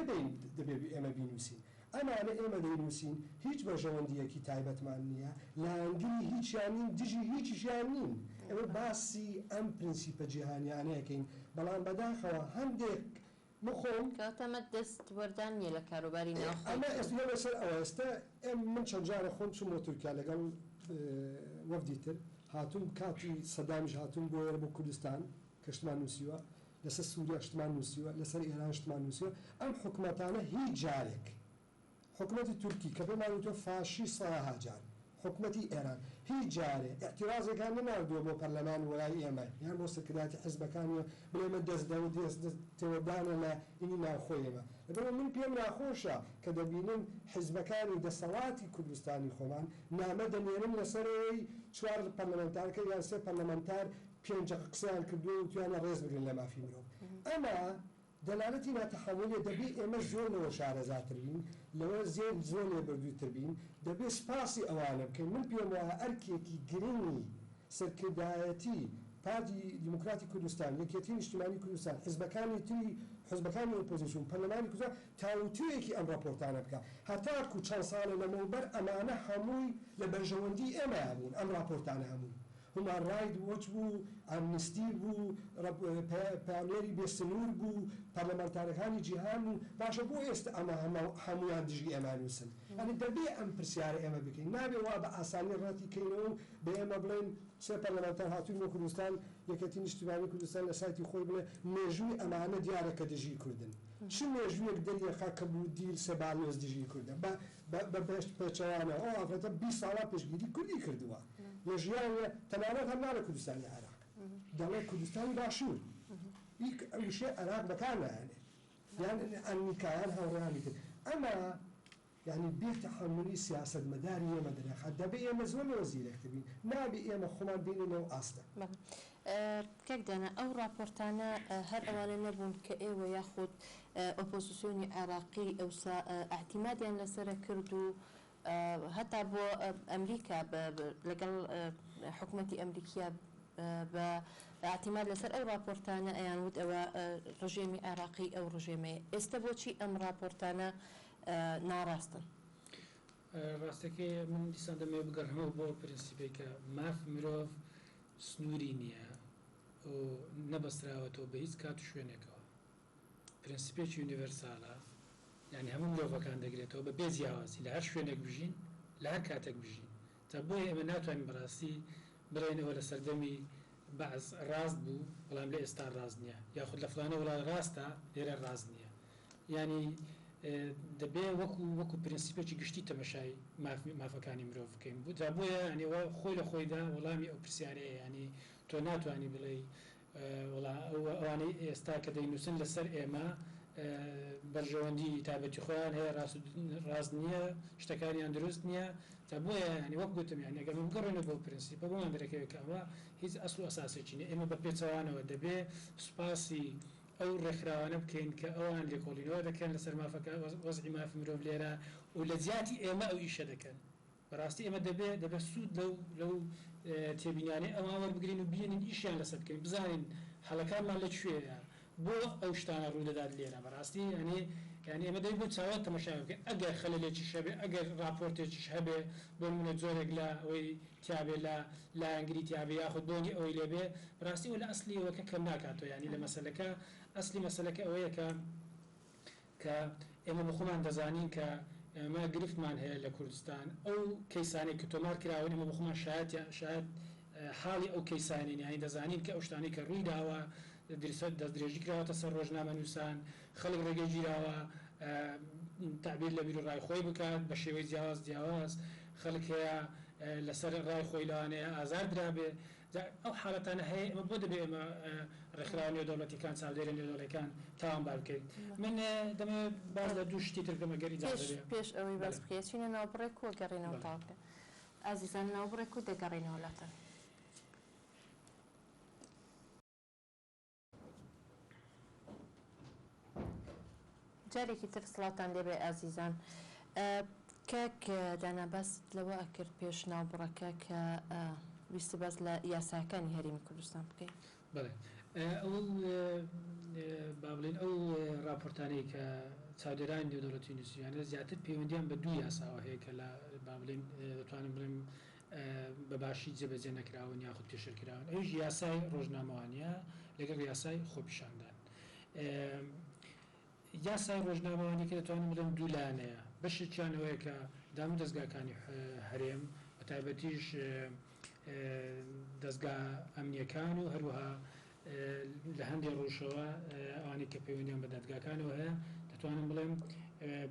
ئێمە بینووسین ئەمانە ئێمە دەینووسین هیچ بەژەوەندیەکی تایبەتمان نییە لاەنگری هیچیان نین دژی هیچیشیان نین ئێوە باسی ئەم پرینسیپە جیهانیانەیەکەین بەڵام بەداخەوە هەندێک مخۆم کاتەمە دەست وەردان نیە لە کاروباری ناوخۆ ئەمە ئێستا لەسەر ئەوە ئێستا من چەند جارە خۆم چوومەوە تورکیا لەگەڵ وەفدی تر هاتووم کاتی سەدامیش هاتووم بۆ ئێرە بۆ کوردستان کە شتمان نووسیوە لەسەر سووریا شتمان نووسیوە لەسەر ئێران شتمان نووسیوە ئەم حکومەتانە هیچ جارێک حکومەتی تورکی کە پێمان وتۆ فاشی سەها جار حکومەتی ئێران هیچ جارێ اعتراضێکان نەناردووە بۆ پەرلەمان وەلای ئێمە یان بۆ سەرکرداتی حیزبەکانیە بڵێمە تێوەدانە لە ئینی ناوخۆی ئێمە لەبەرەوە من پێم ناخۆشە کە دەبینم حیزبەکانی دەسەڵاتی کوردستانی خۆمان نامە دەنێنن لەسەرەوەی چوار پەرلەمانتارکە یان سێ پەرلەمانتار پێنج قسەیان کردووە و توانە ڕێز بگرن لە مافی مرۆڤ ئەمە دەلالەتی ناتەحەوڵیە دەبێ ئێمە زۆر لەوە شارەزاتر بین لەوە زۆر لێبەردووتر بین دەبێ سپاسی ئەوانە بکەین من پێم وایە ئەرکێکی گرنگی سەرکردایەتی پارتی دیموکراتی کوردستان یەکێتی نیشتیمانی کوردستان حیزبەکانی تری حیزبەکانی ئۆپۆزیسیۆن پەرلەمانی کوردستان تاوتویەکی ئەم راپۆرتانە بکە هەتاکو چەند ساڵە لەمەوبەر ئەمانە هەمووی لە بەرژەوەندی ئێمە بوون ئەم راپۆرتانە هەمووی هومان ڕاید وۆچ بوو ئەمنیستی بوو پامێری بێسنوور بوو پەرلەمانتارەکانی جیهان و باشە بۆ ئێستا ئەمە هەمویان دژی ئێمە نووسن ئەنی دەبێ ئەم پرسیارە ئێمە بکەین نابێ وا بە ئاسانی ڕەتی کەینەوە و بە ئێمە بڵێن سێ پەرلەمانتار هاتوون بۆ کوردستان یەکەتی نیشتیمانی کوردستان لە سایتی خۆی بڵێ مێژووی ئەمانە دیارە کە دژی کوردن چ مێژوویەک دەریەخا کە بوو دیل سێبالۆز دژی کوردن بە بەشت پێچەوانە ئەو ئافرەتە 20 ساڵا پێشگیری کوردی کردووە لە ژیانە تەنانەت هەم ناڵە کوردستانی عێراق دەڵێ کوردستانی باشوور ئەوشێ عێراق بەکار نایانێ یان ئەمریکایان هەوڕێیانی کرد ئەمە یعنی بێتەحملی سیاسەتمەداری ئێمە دەرەخات دەبێ ئێمە زۆر وەزیرێک بین نابێ ئێمە خۆمان بینێنەوە ئاستە کەکدانە ئەو راپۆرتانە هەر ئەوانە نەبوون کە ئێوە یاخود ئۆپۆزیسیۆنی عێراقی ئەوسا ئاعتیمادیان لەسرە کرد و هەتا بۆ ئەمریکا لەگەڵ حکوومەتی ئەمریکا بە ئاعتیماد لەسەر ئەو راپۆرتانە ئەیان وت ئەوە ڕژێمی عێراقی ئەو ڕژێمەیە ئێستا بۆچی ئەم راپۆرتانە ناڕاستن ڕاستەکەی من دیسان دەمێ بگەڕمەوە بۆ پرینسیپی کە ماف مرۆڤ سنووری نییە و نەبەستراوەتەوە بە هیچ کات و شوێنێکەوە پرینسیپێکی یونیڤەرساڵە یعنی هەموو مرۆڤەکان دەگرێتەوە بە بێ جیاوازی لە هەر شوێنێک بژین لە هەر کاتێک بژین تا بۆیە ئێمە ناتوانین بەڕاستی بڕێنەوە لە سەردەمی بەعز ڕاست بوو بەڵام لە ئێستا ڕاست نییە یاخود لە فلانە وڵات ڕاستە لێرە ڕاست نییە ینی دەبێ وەکو پرینسیپێکی گشتی تەمەشای مافەکانی مرۆڤ بکەین بوو تا بۆیە ئەنێەوە خۆی لە خۆیدا وەڵامی ئەو پرسیارەیە ینی تۆ ناتوانانی بڵێ ئەوانەی ئێستا کە دەینووسن لەسەر ئێمە بەرژەوەندی تابەتی خۆیان هەیە ڕاست نییە شتەکانیان دروست نییە تا بۆیە ینی وەک گوتم یان ئەگەر بگەڕێنە بۆ پرینسیپە بۆمان دەرەکەوێت کە ئەوە هیچ ئەسڵ و ئەساسێکی نییە ئێمە بە پێچەوانەوە دەبێ سوپاسی ئەو ڕێکخراوانە بکەین کە ئەوان لێکۆڵینەوە دەکەن لەسەر مافەکە وەزعی مافی مرۆڤ لێرە و لە جیاتی ئێمە ئەو ئیشە دەکەن بەڕاستی ئێمە دەبێت سوود لەو تێبینیانەی ئەوان وەربگرین و بینین ئیشیان لەسەر بکەین بزانین هەڵەکانمان لەکوێیە بۆ ئەو شتانە ڕوودەدات لێرە بەڕاستی یعنی ئێمە دەی بۆ چاوات تەماشای بکەین ئەگەر خەلەلێکیش هەبێ ئەگەر راپۆرتێکیش هەبێ بۆ منە جۆرێک لە ئەوەی تیابێ لە ئەنگری تیابێ یاخود بۆنی ئەوەی لێبێ بەڕاستی و لە ئەسلی ئەوەکە کەم ناکاتەوە ینی لە مەسەلەکە ئەسلی مەسەلەکە ئەوەیە کە ئێمە بخۆمان دەزانین کە ئێمە گرفتمان هەیە لە کوردستان ئەو کەیسانی کە تۆمار کراون ئێمە بخۆمان شاید حاڵی ئەو کەیسانین یانی دەزانین کە ئەو شتانی کە ڕووی داوە دەستدرێژی کراوەتە سەر ڕۆژنامە نووسان خەڵک ڕێگەی گیراوە تعبیر لە بیر و ڕای خۆی بکات بە شێوەی جیاواز خەڵک هەیە لەسەر ڕای خۆی لەوانەیە ئازار درابێ ئەو حاڵەتانە هەیە ئەمە بۆ دەبێ ئێمە ڕێکخراوە نێودەوڵەتیەکان چاودێرە نێودەوڵەتیەکان تاوان بار بکەین من دەمێ باز لە دوو شتی تر دەمەگەری پێش ئەوەی باس بکەیت چینە ناوبڕێک و گەڕێنەوە تاڵکە ئازیزان ناوبڕێک و دەگەڕێنەوە لاتەن جارێکی تر سڵاتان لێبێ ئازیزان کەک داناباست لەوە ئەکرد پێش ناوبڕەکە کە ویستی باز لە یاساکانی هەرێمی کوردستان بکەین بڵێ ئەو با بڵێن ئەو راپۆرتانەی کە چاودێرانی نێودەوڵەتی نووسیانە زیاتر پەیوەندیان بە دوو یاساوە هەیە کە لە با بڵێن دەتوانم بڵێم بەباشی جێبەجێ نەکراون یاخود پێشێرکراون ئەویش یاسای ڕۆژنامەوانیە لەگەڵ یاسای خۆپیشاندان یاسای ڕۆژنامەوانی کە دەتوانم بڵێم دوو لایەنەیە بەشێکیانەوەیە کە دام دەستگاکانی هەرێم بە تایبەتیش دەستگا ئەمنیەکان و هەروەها لە هەندێک ڕۆژەوە ئەوانی کە پەیوەندیان بە دادگاکانەوە هەیە دەتوانم بڵێم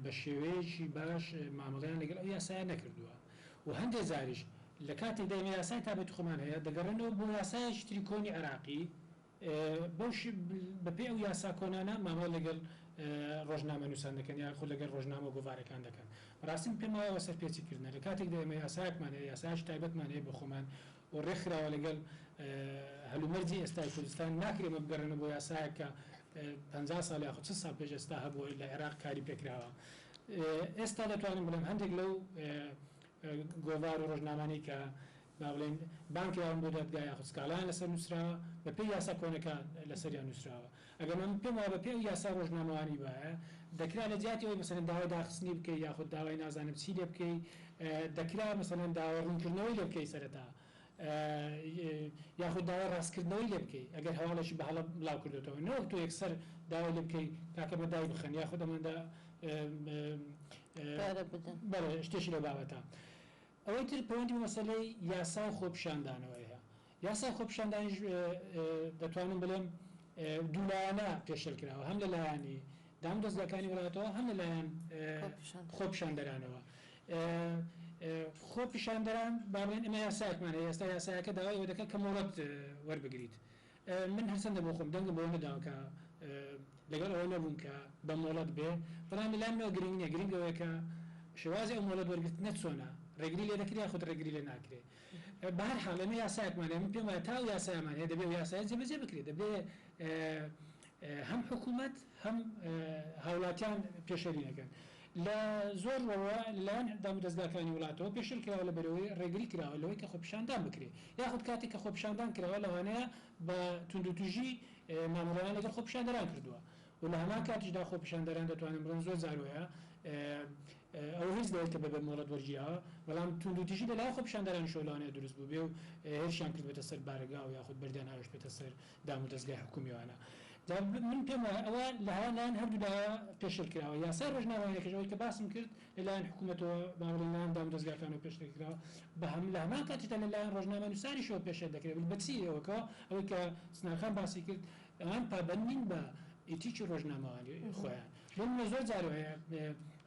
بە شێوەیەکی باش مامەڵەیان لەگەڵ ئەو یاسایە نەکردووە و هەندێک زاریش لە کاتێکدا ئێمە یاسای تابەتی خۆمان هەیە دەگەڕێنەوە بۆ یاسایەکی تری کۆنی عێراقی بەوش بەپێ ئەو یاسا کۆنانە مامەڵ لەگەڵ ڕۆژنامە نووسان دەکەن یان خۆ لەگەڵ ڕۆژنامە گۆڤارەکان دەکەن ڕاستیم پێم وایە سەرپێچیکردنە لە کاتێکدا ئێمە یاسایەکمان هەیە یاسایەکی تایبەتمان هەیە بە خۆمان و ڕێکخراوە لەگەڵ هەلومەرجی ئێستای کوردستان ناکرێمە بگەڕێنە بۆ یاسایەک کە 50 ساڵ یاخود 30 ساڵ پێش ئێستا هەبووە لە عێراق کاری پێکراوە ئێستا دەتوانم بڵێم هەندێک لەو گۆڤار و ڕۆژنامانەی کە با بڵێن بانکیان بۆ دادگا یاخود سکاڵیان لەسەر نووسراوە بەپێی یاسا کۆنەکان لەسەریان نووسراوە ئەگەر من پێم وایە بەپێی ئەو یاسا ڕۆژنامەوانی وایە دەکرا لە جیاتی ئەوەی مەسەلەن داوای داخستنی بکەی یاخود داوای نازانم چی لێ بکەی دەکرا مەسەلەن داوای ڕوونکردنەوەی لێ بکەی سەرەتا یاخود داوای ڕاستکردنەوەی لێ بکەیت ئەگەر هەواڵێکی بە هەڵە بڵاو کردێتەوە نەوەک تۆ یەکسەر داوای لێ بکەیت کاکە بە دای بخەن یاخود ئەمەدا بەڵێ شتێکی لە بابەتە ئەوەی تر پەیوەندی مەسەلەی یاسای خۆپیشاندانەوەیە یاسای خۆپیشاندانیش دەتوانم بڵێم دوولایەنە پێشێلکراوە هەم لەلایەنی دام دەستگاکانی وڵاتەوە هەم لەلایەن خۆپیشاندەرانەوە خۆپیشاندەران باڵێن ئەمە یاسایەکمانە ئێستا یاسایەکە داوای ئەوە دەکات کە مۆڵەت وەربگریت من هەرچەندە بۆ خۆم دەنگم بەوە نەداوە کە لەگەڵ ئەوە نەبووم کە بە مۆڵەت بێ بەڵام لەلایەنەوە گرنگ نییە گرنگەوەیە کە شێوازی ئەو مۆڵەت وەرگرتنە چۆنە ڕێگری لێ دەکرێت یاخود ڕێگری لێ ناکرێت بە هەر حاڵ ئەمە یاسایەکمانە من پێم وایە تاو یاسایەمانەیە دەبێت یاسایە جێبەجێ بکرێت دەبێت هەم حکوومەت هەم هاوڵاتیان پێشەری نەکەن لە زۆر لەلایەن دام دەستگاکانی وڵاتەوە پێشل کراوە لە بەرەوەی ڕێگری کراوە لەوەی کە خۆپیشاندان بکرێت یاخود کاتێک کە خۆپیشاندان کراوە لەوانەیە بە توندوتوژی مامەڵەوەیان لەگەڵ خۆپیشاندەران کردووە و لە هەمان کاتیشدا خۆپیشاندەران دەتوانن بڵێن زۆر جارۆیە ئەو هیچ دەوێت کە بەبێ مۆڵەت وەرگیرەوە بەڵام توندوتیژی لەلای خۆپیشاندەران شۆلانەیە دروست بوو بێ و هێرشیان کرد بێتە سەر بارگا و یاخود بەردەناویش بێتە سەر دام و دەستگای حکومیوانە من پێم وایە ئەوە لە هەلایەن هەردوودا پێشل کراوە یاسای ڕۆژنامەیەکەشەوەی کە باسم کرد لەلایەن حکوومەتەوە ماوەڵێنان دام و دەستگاکانەوە پێشل کراوە بە هەم لە هەمان کاتیدا لەلایەن ڕۆژنامە نووساریشەوە پێشێل دەکرێت بەچی ئەوەکەوە ئەوەی کە سناخان باسی کرد ئەوان پابەندین بە ئیتیکی ڕۆژنامەوانی خۆیان من زۆر جارۆیە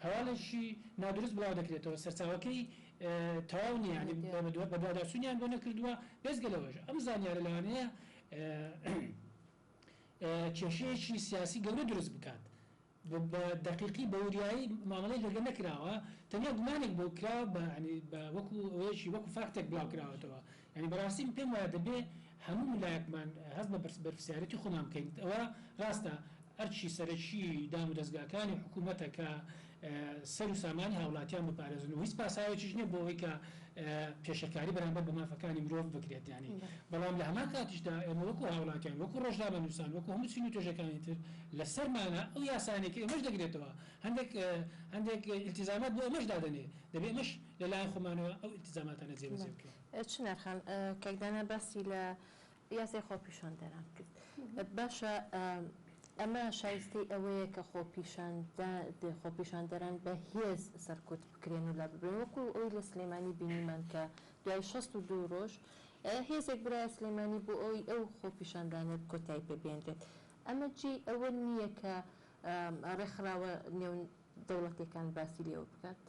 هەواڵێکی نادروست بڵاو دەکرێتەوە سەرچاوەکەی تەواو نیە ینی بە دووادارچوونیان بۆ نەکردووە بێزگەلەوەش ئەم زانیارە لەوانەیە کێشەیەکی سیاسی گەورە دروست بکات بە دقیقی بە وریایی مامەڵەی لەگە نەکراوە تەنیا گومانێک بۆ کراوە بە وەکو ئەوەیەکی وەکو فاکتێک بڵاو کراوەتەوە ینی بەڕاستی پێم وایە دەبێ هەموو لایەکمان هەست بە بەرپرسیارەتی خۆمان بکەین ئەوە ڕاستە ئەرچی سەرەکی دام و دەستگاکانی حکوومەتە کە سەر و سامانی هاوڵاتیان بپارێزن و هیچ پاساوێکیش نییە بۆ ئەوەی کە پێشەکاری بەرامبەر بە مافەکانی مرۆڤ بکرێت ینی بەڵام لە هەمان کاتیشدا ئێمە وەکو هاوڵاتیان وەکو ڕۆژنامە نووسان وەکو هەموو چین و توێژەکانی تر لەسەرمانە ئەو یاسانێکی ئێمەش دەگرێتەوە هەندێک ئیلتیزامات بۆ ئەمەش دادەنێ دەبێت ئەمەش لەلایەن خۆمانەوە ئەو ئیلتیزاماتانە جێبەجێ بکەین چنەرخان کەکدانە باسی لە یاسای خۆپیشاندەران کرد باشە ئەمە شایستی ئەوەیە کە خۆپیشاندەران بە هێز سەرکوت بکرێن و لا ببرێن وەکو ئەوی لە سلێمانی بینیمان کە دوای 62 ڕۆژ هێزێک برای سلێمانی بۆ ئەوی ئەو خۆپیشاندانت کۆتایی پێبێنرێت ئەمە جێ ئەوە نییە کە ڕێکخراوە نێو دەوڵەتەکان باسی لێوە بکات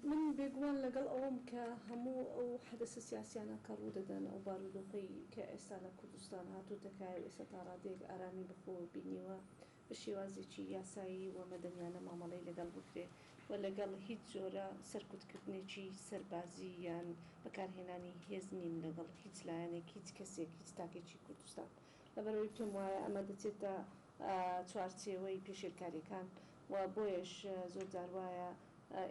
من بێگومان لەگەڵ ئەوم کە هەموو ئەو حدەسە سیاسیانە کە ڕوو دەدەن ئەو بارودۆخی کە ئێستا لە کوردستان هاتووتەکای و ئێستا تا ڕادێک ئارامی بخۆ بینیوە بە شێوازێکی یاسایی و مەدەنیانە مامەڵەی لەگەڵ بکرێ و لەگەڵ هیچ جۆرە سەرکوتکردنێکی سەربازی یان بەکارهێنانی هێز نین لەگەڵ هیچ لایەنێک هیچ کەسێک هیچ تاکێکی کوردستان لەبەرەوەی پێم وایە ئەمە دەچێتە چوارچێوەی پێشێرکاریەکان و بۆیش زۆر جار وایە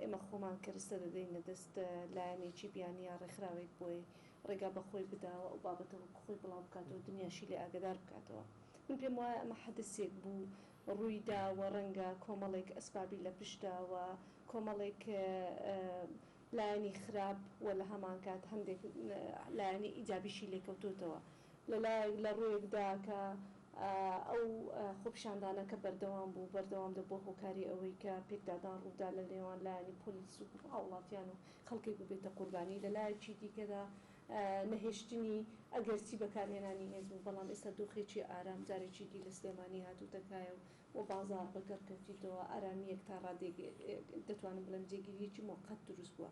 ئێمە خۆمان کەرستە دەدەین لە دەست لایەنێکی بیانیا ڕێکخراوێک بۆی ڕێگا بەخۆی بداوە ئەو بابەتەوە خۆی بڵاو بکاتەوە دنیاشی لێ ئاگدار بکاتەوە من پێم وایە ئەمە حدەسێک بوو ڕوویداوە ڕەنگە کۆمەڵێک ئەسبابی لە پشتاوە کۆمەڵێک لایەنی خراپ و لە هەمان کات هەندێک لایەنی ئیجابیشی لێکەوتوتەوە لە ڕوویەکدا کە ئەو خۆپیشاندانە کە بەردەوام بوو بەردەوام دە بۆ هۆکاری ئەوەی کە پێکدادان ڕوودا لە نێوان لایەنی پۆلیس و هاوڵاتیان و خەڵکی ببێتە قوربانی لە لایەکی دیکەدا نەهێشتنی ئەگەرچی بەکارهێنانی هێز بوو بەڵام ئێستا دۆخێکی ئارام جارێکی دی لە سلێمانی هاتووتەکایە و بازار بەکەرکەوتیتەوە ئارامiyەک تا ڕادێک دەتوانم بڵێم جێگیریەکی موقەت دروست بووە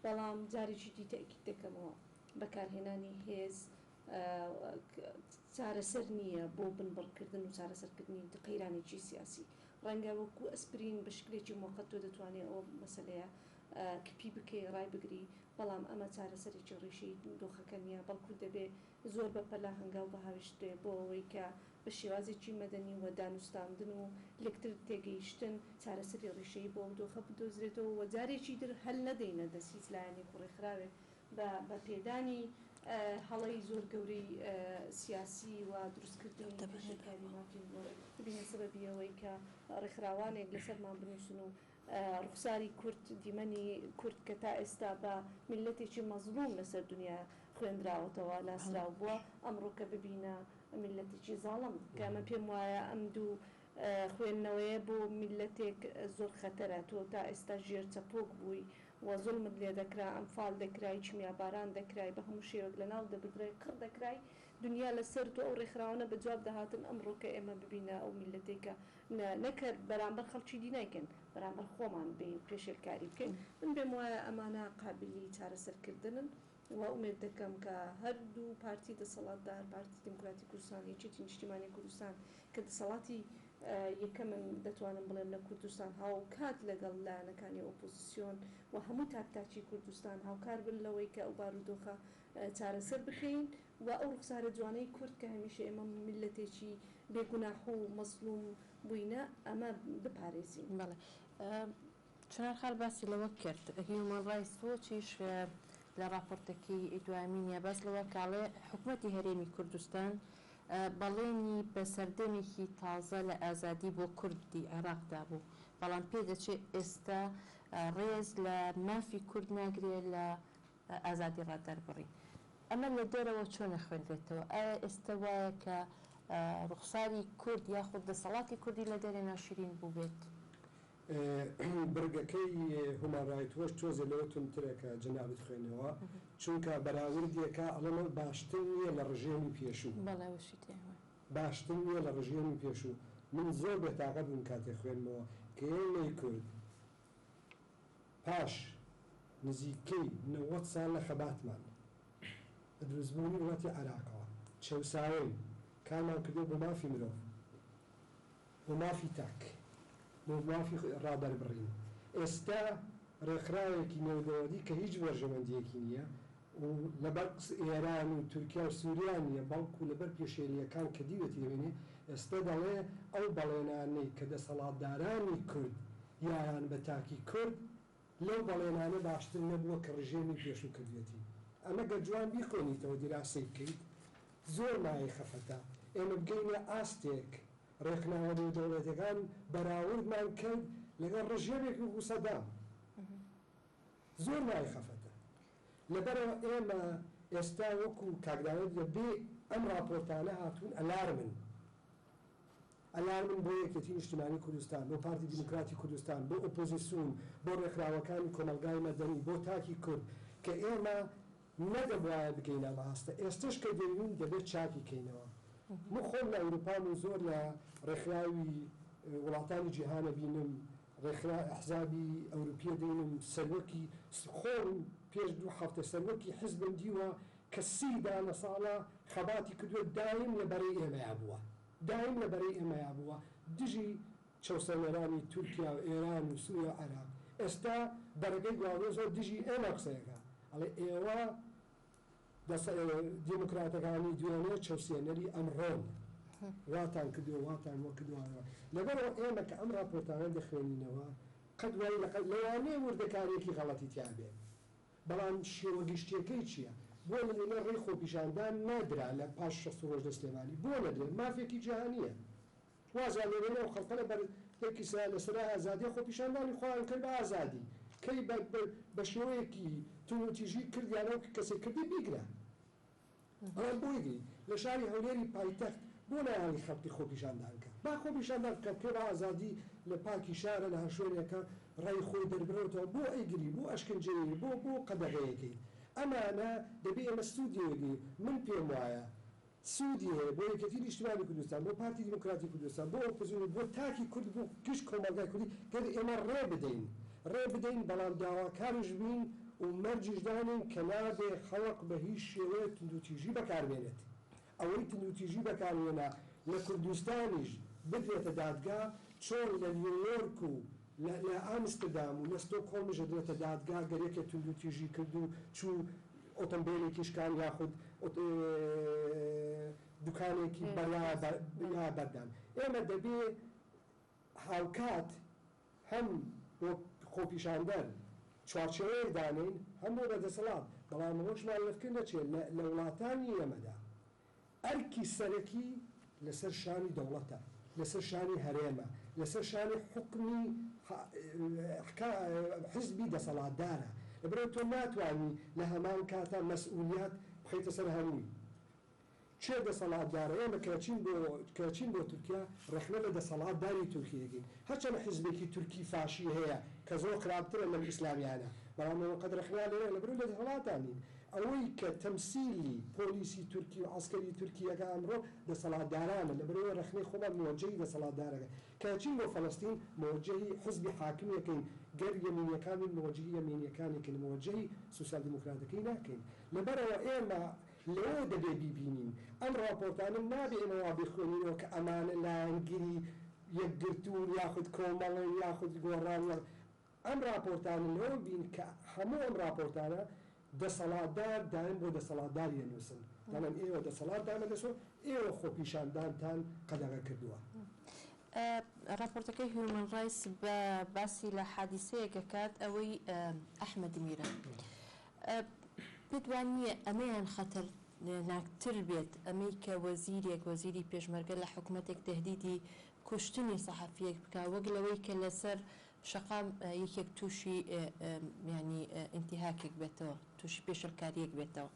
بەڵام جارێکی دی تەئکید دەکەمەوە بەکارهێنانی هێز چارەسەر نییە بۆ بنبڕکردن و چارەسەرکردنی قەیرانێکی سیاسی ڕەنگە وەکو ئەسپرین بە شکلێکی موقەت تۆ دەتوانێت ئەو مەسەلەیە کپی بکەی ڕای بگری بەڵام ئەمە چارەسەرێکی ڕێژەی دۆخەکە نیە بەڵکو دەبێت زۆر بەپەلا هەنگاو بەهاویشتێ بۆ ئەوەی کە بە شێوازێکی مەدەنی و دانوستاندن و لەکتر تێگەیشتن چارەسەری ڕێژەی بۆ دۆخە بدۆزرێتەوە و جارێکی در هەل نەدەینە دەسیز لایەنی کوڕێکخراوێ بە پێدانی هەڵەی زۆر گەورەی سیاسی و دروستکردنی پێشەکاری مافی ببینە سەبەبی ئەوەی کە ڕێکخراوانێک لەسەرمان بنووسن و ڕوخساری کورد دیمەنی کورد کە تا ئێستا بە میلەتێکی مەزلوم لەسەر دنیا خوێندراوەتەوە لاسرااو بووە ئەمڕۆ کە ببینە میلەتێکی زاڵم کە ئەمە پێم وایە ئەم دوو خوێندنەوەیە بۆ میلەتێک زۆر خەتەرە تۆ تا ئێستا ژێر چەپۆک بووی و زوڵمت لێ دەکرا ئەمفال دەکرای چمیاباران دەکرای بە هەموو شێوەک لەناو دەبدرای قڕ دەکرای دنیا لەسەر تۆ ئەو ڕێکخراوانە بەجواب دەهاتن ئەمڕۆ کە ئێمە ببینە ئەو میلەتێکە نەکرد بەرامبەر خەڵکی دی نایکەن بەرامبەر خۆمان بین پێشێلکاری بکەین من پێم وایە ئەمانە قابلی چارەسەرکردنن و ئومێد دەکەم کە هەردوو پارتی دەسەڵاتدار پارتی دموکراتی کوردستان یەکێتی نیشتیمانی کوردستان کە دەسەڵاتی یەکەم من دەتوانم بڵێم لە کوردستان هاوکات لەگەڵ لایەنەکانی ئۆپۆزیسیۆن و هەموو تاکتاکی کوردستان هاوکار بن لەوەی کە ئەو بارودۆخە چارەسەر بکەین و ئەو ڕوخسارە جوانەی کورد کە هەمیشە ئێمە میلەتێکی بێگوناح و مەزلوم بووینە ئەمە بپارێزین. بەڵێ چنار خاڵ باسی لەوە کرد هیومەن ڕایتس وۆچیش لە راپۆرتەکەی دوایمینە باس لەوە کاڵێ حکوومەتی هەرێمی کوردستان بەڵێنی بەسەردەمێکی تازە لە ئازادی بۆ کوردی عێراقدا بوو بەڵام پێدەچێت ئێستا ڕێز لە مافی کورد ناگرێت لە ئازادی ڕادەربڕی ئەمە لە دەرەوە چۆنە خوێندرێتەوە ئایا ئێستا وایە کە ڕوخساری کورد یاخود دەسەڵاتی کوردی لە دەرێ ناشرین بوو بێت برگەکەی هومان ڕایت وۆچ تۆزە لەوە تونترێکە جەنابەت خوێنەوە چونکە بەراوردیەکە ئەڵەمە باشتر نییە لە ڕژێمی پێشوو باشتر نییە لە ڕژێمی پێشوو من زۆر بێتاقە بووم کاتێ خوێنمەوە کە ئێمەی کورد پاش نزیکەی 90 ساڵ لە خەباتمان دروستبوونی وڵاتی عێراقەوە چەوساوەی کارمان کردو بۆ مافی مرۆڤ بۆ مافی تاک بۆ مافی ڕادەربڕین ئێستا ڕێکخراوێکی نێودەوڵەتی کە هیچ وەرژەمەندیەکی نییە و لەبەر ئێران و تورکیا و سووریا نیە بەڵکو لەبەر پێشێلیەکان کە دیوەتی دەبێنێ ئێستا دەڵێ ئەو بەڵێنانەی کە دەسەڵاتدارانی کورد یان بە تاکی کورد لەو بەڵێنانە باشتر نەبووە کە ڕژێمی پێشوو کردوێتی ئەمە گە جوان بیخۆنیتەوە دیراسی بکەیت زۆر مای خەفەتە ئێمە بگەینە ئاستێک ڕێکناوە دەوڵەتەکان بەراوردمان کرد لەگەڵ ڕژێمێک و سەدام زۆر مای خەفەتە لەبەرەوە ئێمە ئێستا وەکو کاکداوێت لەبێ ئەم راپۆرتانە هاتوون ئەلارمن بۆ یەکێتی نیشتیمانی کوردستان بۆ پارتی دیموکراتی کوردستان بۆ ئۆپۆزیسیۆن بۆ ڕێکخراوەکانی کۆمەلگای مەدەنی بۆ تاکی کورد کە ئێمە نەدەبوایە بگەینە ئاستە ئێستش کە دەبین دەبێت چاکی کەینەوە من خۆم لە ئەوروپام و زۆر لە ڕێکخراوی وڵاتانی جیهانە بینم ڕێکخرا ئەحزابی ئەوروپیە دەینم سەرۆکی خۆم پێش 2 هەفتە سەرۆکی حزبم دیوە کە 30 ساڵە خەباتی کردووە دایم لەبەرەی ئێمەیا بووە دایم لەبەرەی ئێمەیا بووە دژی چەوسەوەرانی تورکیا و ئێران و سووریا و عێراق ئێستا بەرەگەی گواڵۆزەوە دژی ئێمە قسەیەکە ئەڵێ ئێوە دیموکراتەکانی دوێنێ چەوسێنەری ئەمڕۆن واتان کردووە واتان وە کردووانەوە لەبەرەوە ئێمە کە ئەم راپۆرتانە دەخوێنینەوە قەت وای لەوانەیە وردەکارێکی غەڵەتی تیا بێت بەڵام شێوە گشتیەکەی چییە بۆ لەێنە ڕێی خۆپیشاندان نادرا لە پاش 60 ڕۆژ دەسلێمانی بۆ نەدرێت مافێکی جیهانیە وازان لێنە و خەڵقە لە بەرێکی لەسەر ئازادی خۆپیشاندانی خۆیان کرد بە ئازادی کەی بە شێوەیەکی تونوتیژی کردیانەوە کەسێک کردی بیگرە ئەوان بۆ یگری لە شاری هەولێری پایتەخت بۆ نایانی خەڵکی خۆپیشاندانکە با خۆپیشاندان بکە پێ بە ئازادی لە پاکی شارە لە هەشوێنێکە ڕای خۆی دەربرەوەتەوە بۆ ئەیگری بۆ ئەشکنجەیی بۆ قەدەغەیەکەی ئەمانە دەبێ ئێمە سوودیەوەگی من پێم وایە سوودی هەیە بۆ یەکێتی نیشتیمانی کوردستان بۆ پارتی دیموکراتی کوردستان بۆ ئۆپۆزیسیۆن بۆ تاکی کورد بۆ گشت کۆمەلگای کوردی گەر ئێمە ڕێ بدەین بەڵام داواکاریش بین و مەرجیش دانین کە نابێ خەڵق بە هیچ شێوەیە تندوتیژی بەکاربێنێت ئەوەی تندوتیژی بەکارهێنا لە کوردستانیش بدرێتە دادگا چۆن لە نیویۆرک و لە ئامستردام و لە ستۆکهۆلمش دێتە دادگا گەرێکە تندوتیژی کرد و چوو ئۆتۆمبیلێکی شکان یاخود دوکانێکی بەیا بەردان ئێمە دەبێ هاوکات هەم بۆ خۆپیشاندان چوارچێوەیەک دانین هەم بۆ بەدەسەڵات بەڵام ئەوەشمان لەفکر نەچێت لە وڵاتانی ئێمەدا ئەرکی سەرەکی لەسەر شانی دەوڵەتە لەسەر شانی هەرێمە لەسەر شانی حکمی حزبی دەسەڵاتدارە لەبەرەوە تۆ ناتوانانی لە هەمان کاتە مەسئولیت بخەیتە سەر هەمووی چێ دەسەڵاتدارە ئێمە کەچین بۆ تورکیا ڕەخنە لە دەسەڵاتداری تورکیەکەین هەرچەند حیزبێکی تورکی فاشی هەیە کە زۆر خراپترە لە ئیسلامیانە بەڵام قەد ڕەخنا لێرە لەبەرەوە لە دەسەڵاتانین ئەوەی کە تەمسیلی پۆلیسی تورکی و عسکەری تورکیەکە ئەمڕۆ دەسەڵاتدارانە لەبەرەوە ڕەخنەی خۆمان موجهی دەسەڵاتدارەکە کەچین بۆ فەڵەستین موجهی حزبی حاکمیەکەین گەر یەمینیەکانی موجهی یەمینیەکانێکن موجهی سوسیال دیموکراتەکەی ناکەین لەبەرەوە ئێمە لەوە دەبێ بیبینین ئەم راپۆرتانە نابێ ئێمەوا بخوێنینەوە کە ئەمانە لایەنگیری یەکگرتوون یاخود کۆمەڵی یاخود گۆڕان ئەم راپۆرتانە لەوە بین کە هەموو ئەم راپۆرتانە دەسەڵاتدار دایم بۆ دەسەڵاتداری نووسن دەڵێن ئێوە دەسەڵات دامەدەسۆ ئێوە خۆپیشاندانتان قەدەغە کردووە. راپۆرتەکەی هیومن ڕایتس بە باسی لە حادیسەیەکە کات ئەوەی ئەحمەد میرە بتوانیە ئەمەیان خەتەر ناکتر بێت ئەمەی کە وەزیری پێشمەرگە لە حکوومەتێک تهدیدی کوشتنی سەحەفیەک بکە وەک لەوەی کە لەسەر شەقام یەکێک تووشی ینی ئینتیهاکێک بێتەوە تووشی پێشەلکاریەک بێتەوە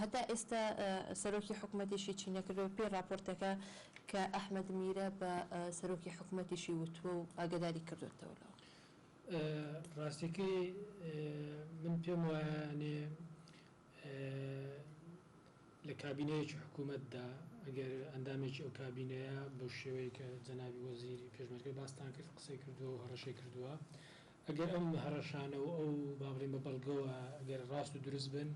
هەتا ئێستا سەرۆکی حکوومەتیشی چی نەکردەوە پێ راپۆرتەکە کە ئەحمەد میرە بە سەرۆکی حکوومەتیشی وتووە و ئاگداری کردوێتەوە لەوە ڕاستیەکەی من پێم وایانێ لە کابینەیەکی حکوومەتدا ئەگەر ئەندامێکی ئەو کابینەیە بۆ شێوەیە کە جەنابی وەزیری پێشمەرگە باستان کرد قسەی کردووە و هەڕەشەی کردووە ئەگەر ئەم هەڕەشانە و ئەو با بڵێن بە بەڵگەوە ئەگەر ڕاست و دروست بن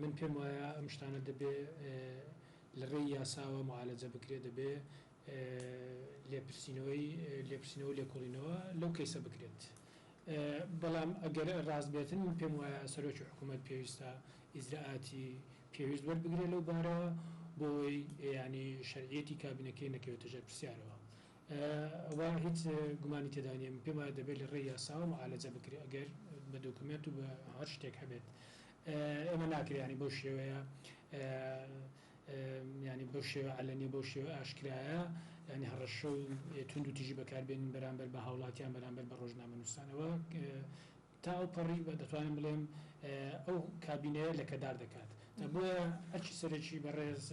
من پێم وایە ئەم شتانە دەبێ لە ڕێی یاساوە معالەجە بکرێت دەبێ لێپرسینەوە لێکۆڵینەوە لەو کەیسە بکرێت بەڵام ئەگەر ڕاست بێتن من پێم وایە سەرۆکی حکوومەت پێویستە ئیجراعاتی پێویست وەربگرێت لەو بارەوە بۆی ینی شەرعیەتی کابینەکەی نەکەوێتە ژێر پرسیارەوە ئەوە هیچ گومانی تێدا نیە من پێم وایە دەبێت لە ڕێی یاساوە معالەجە بکرێت ئەگەر بە دۆکومنت و بە هەر شتێک هەبێت ئێمە ناکرێت ینی بەو شێوەیە ینی بەو شێوە عەلەنی بەو شێوە ئاشکرایە ینی هەڕەشە و تونند و تیژی بەکاربێنین بەرامبەر بە هاوڵاتیان بەرامبەر بە ڕۆژنامەنووسانەوە تا ئەو پەڕی دەتوانم بڵێم ئەو کابینەیە لەکەدار دەکات بۆیە هەرچی سەرۆکی بەڕێز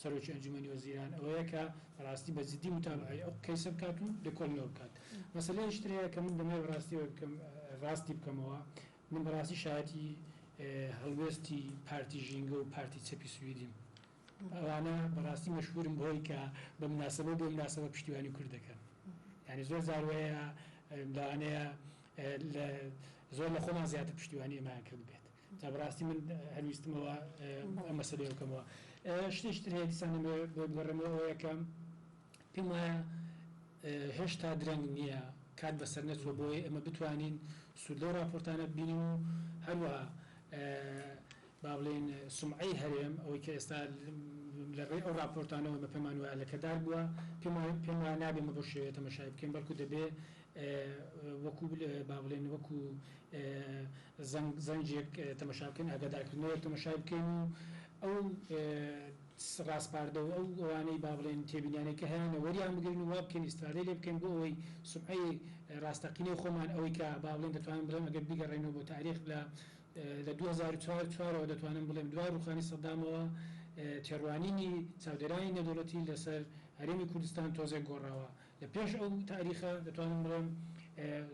سەرۆکی ئەنجومەنی وەزیران ئەوەیە کە بەڕاستی بە جددی متابعی ئەو کەیسە بکات و لێکۆڵینەوە بکات مەسەلەی شتەیە کە من دەمێ ڕاستی بکەمەوە من بەڕاستی شایەتی هەڵوێستی پارتی ژینگە و پارتی چەپی سویدیم ئەوانە بەڕاستی مەشهورم بۆی کە بە مناسبە پشتیوانی کورد دەکەن یعنی زۆر جاروەیە لەوانەیە زۆر لە خۆمان زیاتر پشتیوانی ئێمەیان کرد بێت تا بەڕاستی من هەرویستمەوە ئەم مەسەلەیە بکەمەوە شتێشتر هەیە دیسانە بگەڕێمەوە یەکەم پێم وایە هێشتا درەنگ نییە کات بەسەر نەچوە بۆی ئەمە بتوانین سوود لەو راپۆرتانە ببینین و هەروەها با بڵێن سومعەی هەرێم ئەوەی کە ئێستا لە ڕێی ئەو راپۆرتانەوە بە پێمان وایە لەکەدار بووە پێم وایە نابێمە بۆ شێوەیە تەماشای بکەین بەڵکو دەبێ وەکو با بڵێن وەکو زەنجێک تەماشا بکەین ئاگادارکردنەوە تەماشای بکەین و ئەو ڕاستپاردە و ئەو ئەوانەی با بڵێن تێبینیانەی کە هەیەە وەریان بگرین و وا بکەین ئیسفادەی لێ بکەین بۆ ئەوەی سومعەی ڕاستەقینەی خۆمان ئەوەی کە با بڵێن دەتوانین بڵێن ئەگەر بیگەڕێنەوە بۆ تاریخ لە 2004 دەتوانم بڵێم دوای ڕوخانی سەدامەوە تێڕوانینی چاودێرانی نێودەوڵەتی لەسەر هەرێمی کوردستان تۆزێک گۆڕاوە لە پێش ئەو تاریخە دەتوانم بڵێم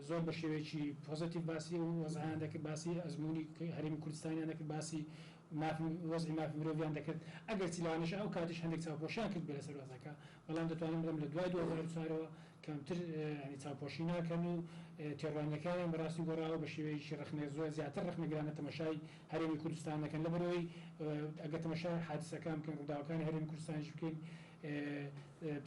زۆر بە شێوەیەکی پۆزیتیڤ باسی و وەزعیان دەکرد باسی ئەزمموی هەرێمی کوردستانیان دەکرد باسی وەزعی مافی مرۆڤیان دەکرد ئەگەر چیلانش ئەو کاتیش هەندێک چاوپۆشیان کرد بە لەسەر وەزەکە بەڵام دەتوانم بڵێم لە دوای 2004ەوە کەمتر ینی چاوپۆشی ناکەن و تێڕوانیەکانیان بەڕاستی گۆڕاوە بە شێوەیەکی ڕخنە زۆر زیاتر ڕخنەگرانە تەماشای هەرێمی کوردستان دەکەن لەبەرەوەی ئەگەر تەماشای حادسەکان بکەن ڕووداوەکانی هەرێمی کوردستانیش بکەین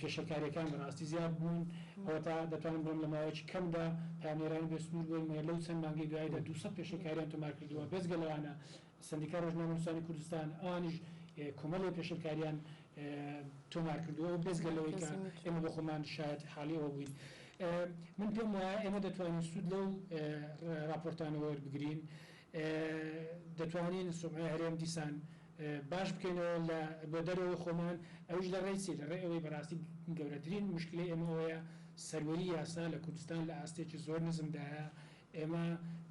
پێشەکاریەکان بەڕاستی زیاد بوون ئەوە تا دەتوانم بڵێم لە ماوەیەکی کەمدا پامێرانی بێسنوور بوون لەو چەند مانگەی دواییدا 200 پێشەکاریان تۆمار کردووە بێجگە لەوانە سندیکا ڕۆژنامەنووسانی کوردستان ئەوانیش کۆمەڵی پێشەکاریان تۆمار کردووە و بێجگە لەوەی کە ئێمە بە خۆمان شاید حاڵیەوە بووین من پێم وایە ئێمە دەتوانین سوود لەو راپۆرتانەوە وەربگرین دەتوانین سومعەی هەرێم دیسان باش بکەینەوە بۆ دەرەوە خۆمان ئەوش لە ڕێی لە ڕێ ئەوەی بەڕاستی گەورەترین مشکلەی ئێمە ئەوەیە سەروەری یاسا لە کوردستان لە ئاستێکی زۆر نزمدایە ئێمە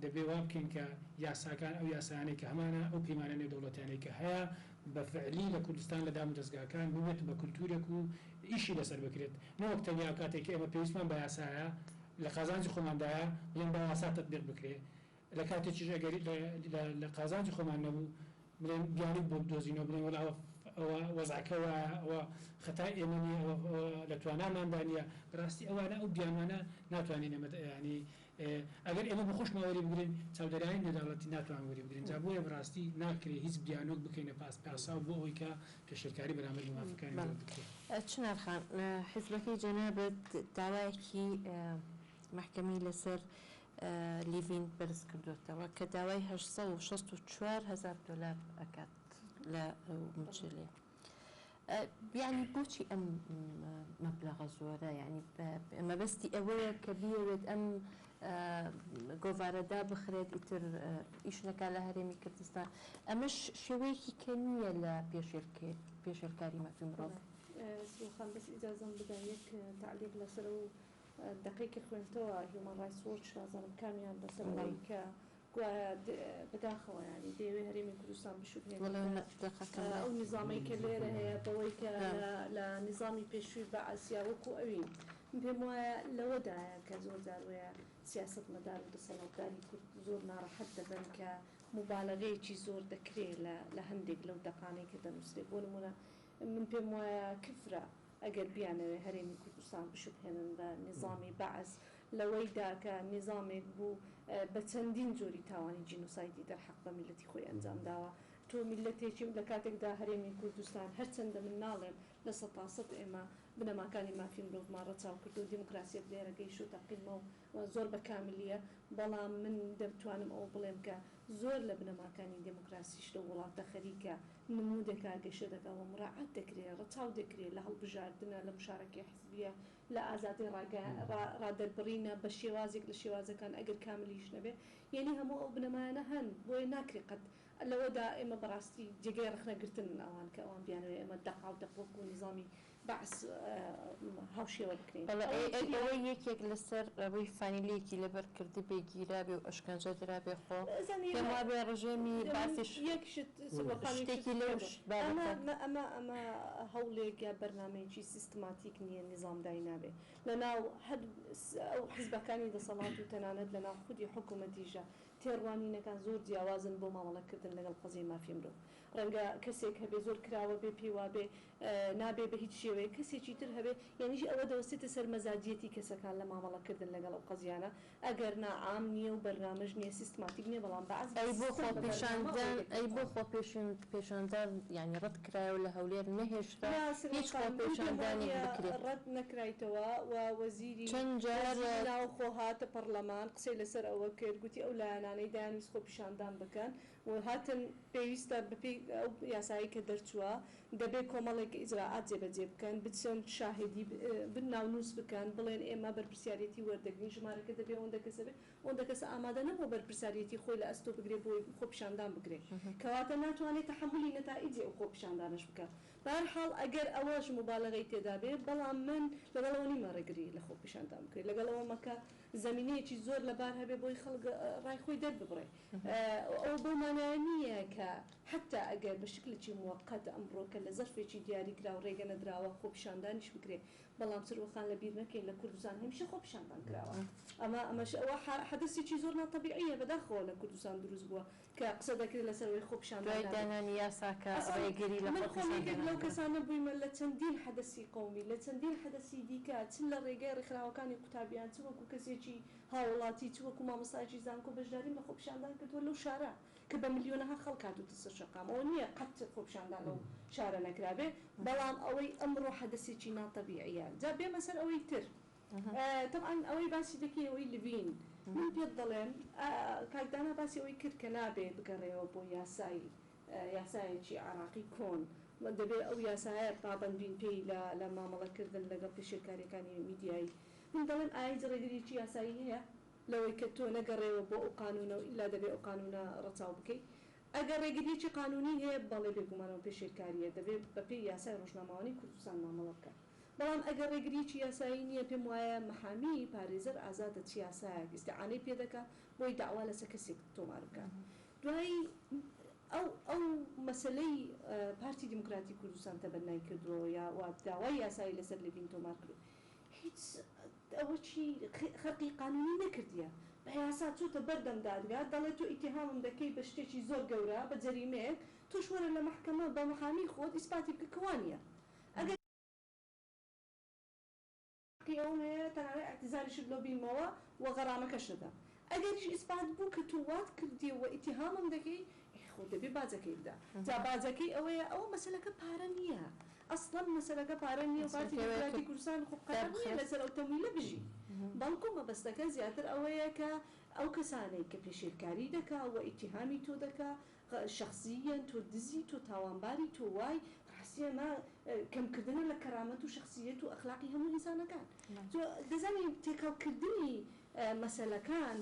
دەبێ وا بکەین کە یاساکان ئەو یاسانەی کە هەمانە ئەو پەیمانە نێودەوڵەتیانەی کە هەیە بە فعلی لە کوردستان لە دام و دەستگاکان ببێت بە کولتورێک و ئیشی لەسەر بکرێت نەوەک تەنیا کاتێک ئێمە پێویستمان بە یاسایە لە قازانجی خۆماندایە بڵێن بە یاسا تەطبیق بکرێت لە کاتێکیش ئەگەری لە قازانجی خۆمان نەبوو بڵێن بیانی بۆ بدۆزینەوە بڵێن وەڵا ئەوە وەزعکەوە ئەوە خەتای ئێمەنی لە تواناماندانە ڕاستی ئەوانە ئەو بیانوانە ناتوانین ینی ئەگەر ئێمە بخۆشمەوەری بگرین چاودەرانی نێودەوڵەتی ناتوان وەری بگرین جا بۆیە ڕاستی ناکرێت هیچ بیانۆک بکەینە پاسپاسا بۆ ئەوەی کە پێشێرکاری بەرامبەر موافقەکانی بکرێت. چنارخان حیزبەکەی جەنابەت داوایەکی محکەمەی لەسەر لیڤین بەرز کردوتەوە کە داوای 864,000 دلار ئەکات لە مچلێ. بیانی بۆچی ئەم مەبلەغە زۆرە ینی مەبەستی ئەوەیە کە بیەوێت ئەم گۆڤارەدا بخرێت ئیتر ئیشنەکە لە هەرێمی کوردستان ئەمەش شێوەیەکی کە نییە لە پێشێرکاری مەفی مرۆڤ. سروخان بەس ئیجازەم بدەن یەک تعلیق لەسەر و دقیقی خوێنتەوە هیومن رایتس وۆچ نازانم کامیان لەسەر ئەوەی کە بداخەوە ینی دەیەوێ هەرێمی کوردستان بشوبێت ئەو نظامی کە لێرە هەیە بەوەی کە لە نظامی پێشووی بە ئاسیا وەکو ئەوین پێم وایە لەوەدایە کە زۆر جاروەیە سیاست مەدار و دەسەڵاتداری کورد زۆر ناڕەحەت دەبن کە مبالغەیەکی زۆر دەکرێت لە هەندێک لەو دەقانەی کە دەنووسێت بۆ نمونە من پێم وایە کفرە ئەگەر بیانەوێ هەرێمی کوردستان بشوبهێنن بە نظامی بەعز لەوەیدا کە نظامێک بوو بە چەندین جۆری تاوانی جینۆسایدی دەرحەق بە میلەتی خۆی ئەنجام داوە تۆ میلەتێکی لە کاتێکدا هەرێمی کوردستان هەرچەندە من ناڵێم لە 100% ئێمە بنەماکانی مافی مرۆڤمان ڕەچاو کرد و دیموکراسیەت لێرەگەیشت و تەقیمەوە زۆر بەکاملیە بەڵام من دەتوانم ئەو بڵێم کە زۆر لە بنەماکانی دیموکراسیش لە وڵاتە خەریکە نمودێکا گەشە دەکەوە مراعات دەکرێت ڕەچاو دەکرێت لە هەڵبژاردنە لە مشارەکەی حزبیە لە ئازادی ڕادەربڕینە بە شێوازێک لە شێوازەکان ئەگەر کاملیش نەبێ یعنی هەموو ئەو بنەمایانە هەن بۆیە ناکرێت قەت لەوەدا ئێمە بەڕاستی جێگەی ڕخنەگرتن ئەوان کە ئەوان بیانەوە ئێمە دەقا و دەقۆک و نظامی بەعس هاوشێوە بکرێن ئەوەی یەکێک لەسەر ڕووی فانیلەیەکی لەبەر کردی بێگیرابێ و ئەشکەنجە درابێ خۆ پێم وابێ ڕژێمی باسیش شتێکی لەوش ئەمە هەوڵێک یا بەرنامەیەکی سیستماتیک نییە نظامدای نابێ لەناو ئەو حیزبەکانی دەسەڵات و تەنانەت لەناو خودی حکوومەتیژە تێڕوانینەکان زۆر جیاوازن بۆ مامەڵەکردن لەگەڵ قەزی مافی مرۆڤ ڕەنگە کەسێک هەبێ زۆر کراوە بێ پێوا بێ نابێ بە هیچ شێوەیە کەسێکی تر هەبێ یعنیش ئەوە دەوەستێتە سەر مەزاجیەتی کەسەکان لە مامەڵەکردن لەگەڵ ئەو قەزیانە ئەگەر ناعام نییە و بەرنامەژ نییە سیستماتیک نییە بەڵام بەعز ئەی بۆ خۆ پیشاندان ئەی بۆ خۆ پێشاندان یعنی ڕەت کرایەوە لە هەولێر نەهێشتا هیچ خۆ پێشاندانی بکرێت ڕەت نەکرایتەوە و وەزیری چەند جار ناو خۆ هاتە پەرلەمان قسەی لەسەر ئەوە کرد گوتی ئەو لایەنانەی دایانویست خۆ پیشاندان بکەن و هاتن پێویستە بپی ئەو یاسایی کە دەرچووە دەبێت کۆمەڵێک ئیجراعات جێبەجێ بکەن بچەند شاهدی بن ناونووس بکەن بڵێن ئێمە بەرپرسیارەتی وەردەگرین ژمارەکە دەبێت ئەوەندە کەسە بێت ئەوەندە کەسە ئامادە نەبوو بەرپرسیارەتی خۆی لە ئەستۆ بگرێت بۆی خۆ پیشاندان بکرێت کەواتە ناتوانێت تەحملی نەتائیجی ئەو خۆ پیشاندانش بکات بەهەرحاڵ ئەگەر ئەوەش مبالغەی تێدا بێت بەڵام من لەگەڵەوە نیمە ڕێگری لە خۆ پیشاندان بکرێت لەگەڵەوە مەکە زمینەیەکی زۆر لەبار هەبێ بۆی خەڵک ڕای خۆی دەرببڕێ ئەو بۆ مانای نییە کە حتا ئەگەر بە شکلێکی موقت ئەمڕۆکە لە زەرفێکی دیاری کرا و ڕێگە نەدراوە خۆ پیشاندانیش بکرێت بەڵام سروخان لە بیر نەکەین لە کوردستان هەمیشە خۆ پیشاندان کراوە ئەمەش ئەوە حدەثێکی زۆر ناتەبیعیە بەداخەوە لە کوردستان دروست بووە کە قسە دەکرێت لەسەرەوەی خۆ پیشاندان دانانی یاساکە ڕێگری لە لەو کەسانە بوویمە لە چەندین حدەسی قومی لە چەندین حدەسی دیکە چ لە ڕێگەی ڕێکخراوەکانی قوتابیان چ وەکو کەسێکی هاوڵاتی چ وەکو مامۆستاجی زانکۆ بەشداری بە خۆ پیشاندان کردووە لەو شارە کە بە ملیۆنەها خەڵک هاتووتە سەر شەقام ئەوە نییە قەت خۆ پیشاندان لەو شارە نەکرابێ بەڵام ئەوەی ئەمڕۆ حدەسێکی ناتەبیعیە جا بێمە سەر ئەوەی تر طبعا ئەوەی باسی دەکەی ئەوەی لڤین من پێت دەڵێم کاکدانا باسی ئەوەی کرد کە نابێ بگەڕێەوە بۆ یاسایەکی عراقی کۆن دەبێت ئەو یاسایە پابەندین پێی لە مامەڵەکردن لەگەڵ پێشێکاریەکانی میدیایی من دەڵێم ئایا ڕێگریی یاسایی هەیە لەوەی کە تۆ نەگەڕێەوە بۆ ئەو قانونە و ئیلا دەبێت ئەو قانونە ڕەچاو بکەیت ئەگەر ڕێگریەکی قانونی هەیە بەڵێ بێگومانەوە پێشێکاریە دەبێت بەپێی یاسای ڕۆژنامەوانی کوردستان مامەڵە بکات بەڵام ئەگەر ڕێگریەکی یاسایی نییە پێم وایە محامی پارێزەر ئازادە چ یاسایەک ئیستیعانەی پێ دەکات بۆی داوا لەسەر کەسێک تۆمار بکات دوایی ئەو مەسلەی پارتی دیموکراتی کوردستان تەبەنای کردووە یا داوای یاسایی لەسەر لێبین تۆمار کرد هیچ ئەوە چی خەرقی قانونی نەکردیە بە یاسا چۆتە بەردەم دادگا دەڵێت تۆ ئیتیهامم دەکەی بە شتێکی زۆر گەورە بە جەریمەیەک تۆش وەرە لە محکەمە بە محامی خۆت ئیسپاتی بکەوانیە ئەگەر ئەوم هەیە تەنانەت اعتزاریشت لۆ بیمەوە و غەرامەکەش دەدەم ئەگەریش ئیسپات بوو کە تو وات کردیەوە ئیتیهامم دەکەی خۆ دەبێ بازەکەی بدا جا بازەکەی ئەوەیە ئەوە مەسەلەکە پارە نییە ئەسڵەن مەسەلەکە پارە نییە پارتی دیموکراتی کوردستان خۆ قەرار نییە لەسەر ئەو تەمویلە بژی بەڵکو مەبەستەکە زیاتر ئەوەیە کە ئەو کەسانەی کە پێشێرکاری دەکا و ئیتیهامی تۆ دەکا شخصیەن تۆ دزی تۆ تاوانباری تۆ وای ڕاستیەمە کەمکردنە لە کەرامەت و شخصیەت و ئەخلاقی هەموو ئینسانەکان دەزانین تێکەڵکردنی مەسەلەکان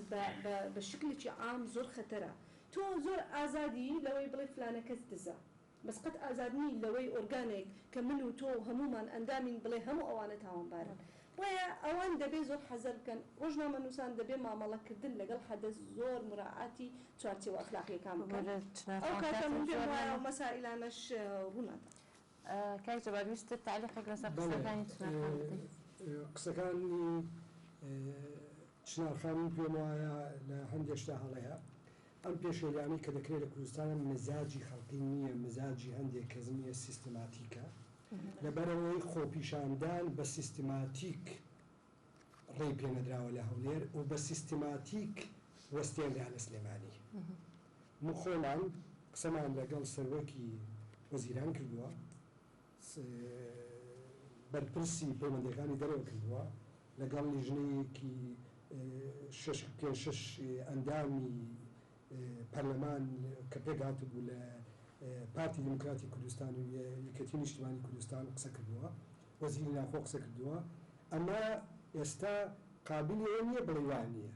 بە شکلێکی عام زۆر خەتەرە تۆ زۆر ئازادی لەوەی بڵێ فلانە کەس دزە بەس قەت ئازادنی لەوەی ئۆرگانێک کە من و تۆ هەمومان ئەندامین بڵێ هەموو ئەوانە تاوانبارن وایە ئەوان دەبێت زۆر حەزەر بکەن ڕۆژنامە نووسان دەبێت مامەڵەکردن لەگەڵ حەدەث زۆر مراعاتی چوارچێوە ئەخلاقیەکان بکەن ئەو کاتە من پێم وایە مەسائلانەش ڕوونەدا کاک جەبار ویستت تعلیقێک لەسەر قسەکانی چنارخان بدەیت قسەکانی چنارخان پێم وایە لە هەندێک شتا هەڵەیە ئەم پێشێریانەی کە دەکرێت لە کوردستانە مزاجی خەڵقی نییە مزاجی هەندێک کەس نییە سیستماتیکە لەبەرەوەی خۆپیشاندان بە سیستماتیک ڕێی پێنەدراوە لە هەولێر و بە سیستماتیک وەستێنرا لە سلێمانی من خۆمان قسەمان لەگەڵ سەرۆکی وەزیران کردووە بەرپرسی پەیوەندیەکانی دەرەوە کردووە لەگەڵ لیژنەیەکی شش ئەندامی پەرلەمان کە پێکهات بوو لە پارتی دیموکراتی کوردستان و یەکەتی نیشتیمانی کوردستان قسە کردووە وەزیری ناخۆ قسە کردووە ئەمە ئێستا قابلی ئەوە نییە بڵێ وان نییە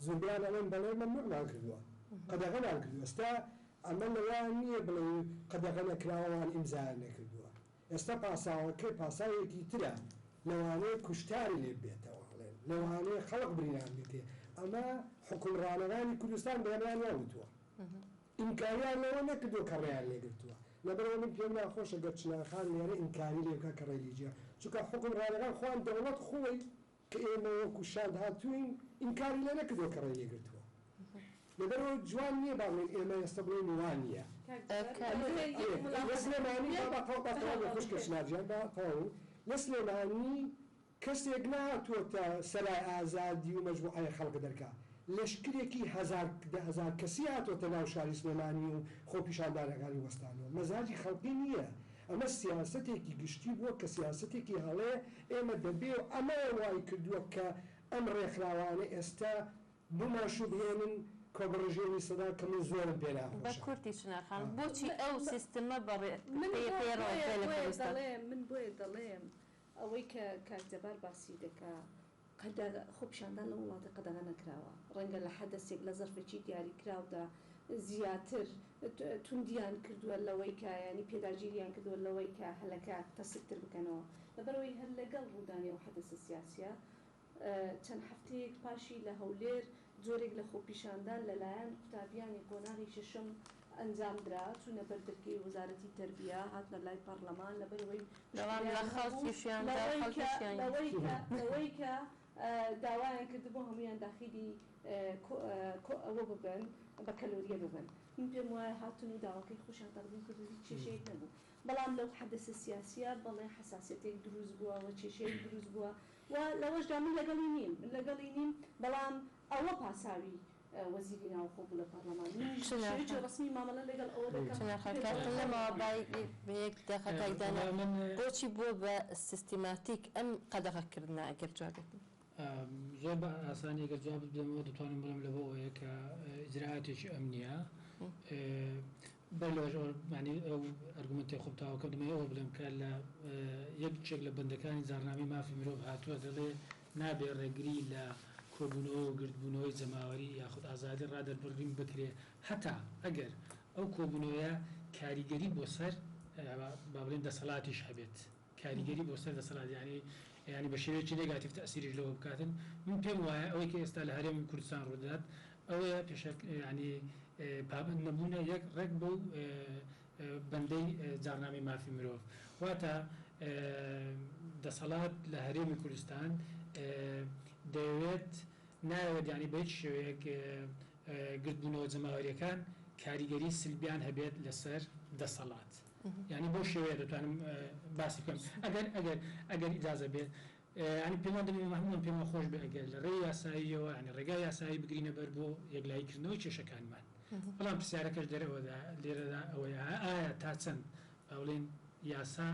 زۆربیان ئەڵێن بەڵێ مەمنوعمان کردووە قەدەغەمان کردووە ئێستا ئەمە لەوان نییە بڵێ قەدەغە نەکراوەوان ئیمزایان نەکردووە ئێستا پاساوەکەی پاساوێکی ترە لەوانەیە کوشتاری لێ بێتەوە هەڵێن لەوانەیە خەڵق برینان بێتێ ئەمە حکومڕانەکانی کوردستان بەیانیان ناوتووە ئینکاریان لەوە نەکردووە کە ڕێیان لێگرتووە لەبەرەوە من پێم ناخۆشە گەر چنارخان لێرە ئینکاری لێ بکات کە ڕێلیجیە چونکە حکومڕانەکان خۆیان دەوڵەت خۆی کە ئێمە وەکو شاد هاتووین ئینکاری لێ نەکردووە کە ڕێ لێگرتووە لەبەرەوە جوان نییە باڵێن ئێمە ئێستا بڵێن وان نییە لە سلێمانی بە خوشکە چنارجیان بەتەواو لە سلێمانی کەسێک نهاتووەتە سەرای ئازادی و مەجموعەی خەڵک دەرکات لەشکرێکی هەزار کەسی هاتووەتە ناو شاری سلێمانی و خۆپیشاندانەکانی وەستانەوە مەزاجی خەڵقی نییە ئەمە سیاسەتێکی گشتی بووە کە سیاسەتێکی هەڵەیە ئێمە دەبێ و ئەمە وای کردووە کە ئەم ڕێکخراوانە ئێستا بماشو بهێنن کۆبڕژێنی سەدا کە من زۆرم پێ ناخۆشە بە کورتی چنارخان بۆچی ئەو سیستمە من بۆیە دەڵێم ئەوەی کە کاکجەبار باسی دەکا خۆپیشاندان لە وڵاتە قەدەغە نەکراوە ڕەنگە لە حەدەسێک لە زەرفێکی دیاری کراودا زیاتر توندیان کردووە لەوەی کە ینی پێداگیریان کردووە لەوەی کە هەلەکە تەسکتر بکەنەوە لەبەرەوەی هەر لەگەڵ ڕوودانی و حەدەسە سیاسیە چەند هەفتەیەک پاشی لە هەولێر جۆرێک لە خۆپیشاندان لەلایەن قوتابیانی قۆناغی شەشەم ئەنجام درا چوونە بەردەرگەی وەزارەتی تەربیە هاتنە لای پەرلەمان لەبەرەوەی لەوەی کە داوایان کردبوو هەمویان داخلی ئەوە ببن بە کەلۆریە ببن من پێم وایە هاتون و داواکەی خۆشیان تەقدیم کردووی کێشەیەک نەبوو بەڵام لەو حەدەسە سیاسیە بەڵێ حساسیەتێک دروست بووە و کێشەیەک دروست بووە و لەوەشدا من لەگەڵی نیم بەڵام ئەوە پاساوی وەزیری ناوخۆ بوو لە پەرلەمان ڕسمی مامەڵە لەگەڵ ئەوە دەکەم بۆچی بووە بە سیستماتیک ئەم قەدەغەکردنە ئەگەر جوابێتن زۆر بە ئاسانی ئەگەر جواب بدەمەوە دەتوانم بڵێم لەبەوەیە کە ئیجراعاتێکی ئەمنیە بەلەوەش ئەو ئەرگومنتی خوبتاوەکە دەمەوێت ئەوە بڵێم کە لە یەکێک لە بەندەکانی زارنامەی مافی مرۆڤ هاتووە دەڵێ نابێ ڕێگری لە کۆبوونەوە و گردبوونەوەی جەماوەری یاخود ئازادی ڕادەربڕین بکرێ هەتا ئەگەر ئەو کۆبوونەوەیە کاریگەری بۆ سەر با بڵێن دەسەڵاتیش هەبێت کاریگەری بۆ سەر دەسەڵات ینی بە شێوەیەکی نێگاتیڤ تەئسیریش لەوە بکاتن من پێم وایە ئەوەی کە ئێستا لە هەرێمی کوردستان ڕوودات ئەوەیە ینی پابند نەبوونە یەک ڕێک بەو بەندەی جارنامەی مافی مرۆڤ واتە دەسەڵات لە هەرێمی کوردستان دەوێت ناوێت ینی بە هیچ شێوەیەک گرتبوونەوە جەماوەریەکان کاریگەری سلبیان هەبێت لەسەر دەسەڵات ینی بۆ شێوەیە دەتوانم باسی بکەم ئەگەر ئیجازە بێت ینی پێمان دەبێت هەمووان پێمان خۆش بێ ئەگەر لە ڕێی یاساییەوە ینی ڕێگای یاسایی بگرینە بەر بۆ یەکلاییکردنەوەی کێشەکانمان بەڵام پرسیارەکەش دەرەوەدا لێرەدا ئەوەیە ئایا تا چەند باوڵێن یاسا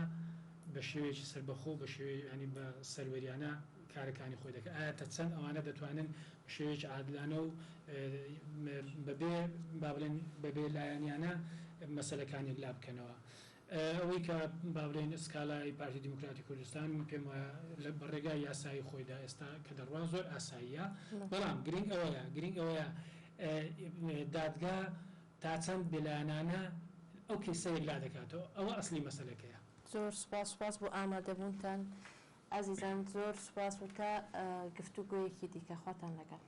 بە شێوەیەکی سەربەخۆ بە شێوەیە ینی بە سەروەریانە کارەکانی خۆی دەکەن ئایا تا چەند ئەوانە دەتوانن بە شێوەیەکی عادلانە و بەبێ با بڵێن بەبێ لایەنیانە مەسەلەکانی لا بکەنەوە ئەوەی کە با بڵێن سکالای پارتی دیموکراتی کوردستان پێم وایە بە ڕێگای یاسایی خۆیدا ئێستا کە دەڕوا زۆر ئاساییە بەڵام گرنگ ئەوەیە دادگا تا چەند بێلایەنانە ئەو کێسەیەک لا دەکاتەوە ئەوە ئەسلی مەسەلەکەیە زۆر سپاس بۆ ئامادەبوونتان عزیزان زۆر سپاس و تا گفتوگۆیەکی دیکە خواتان لەگەڵ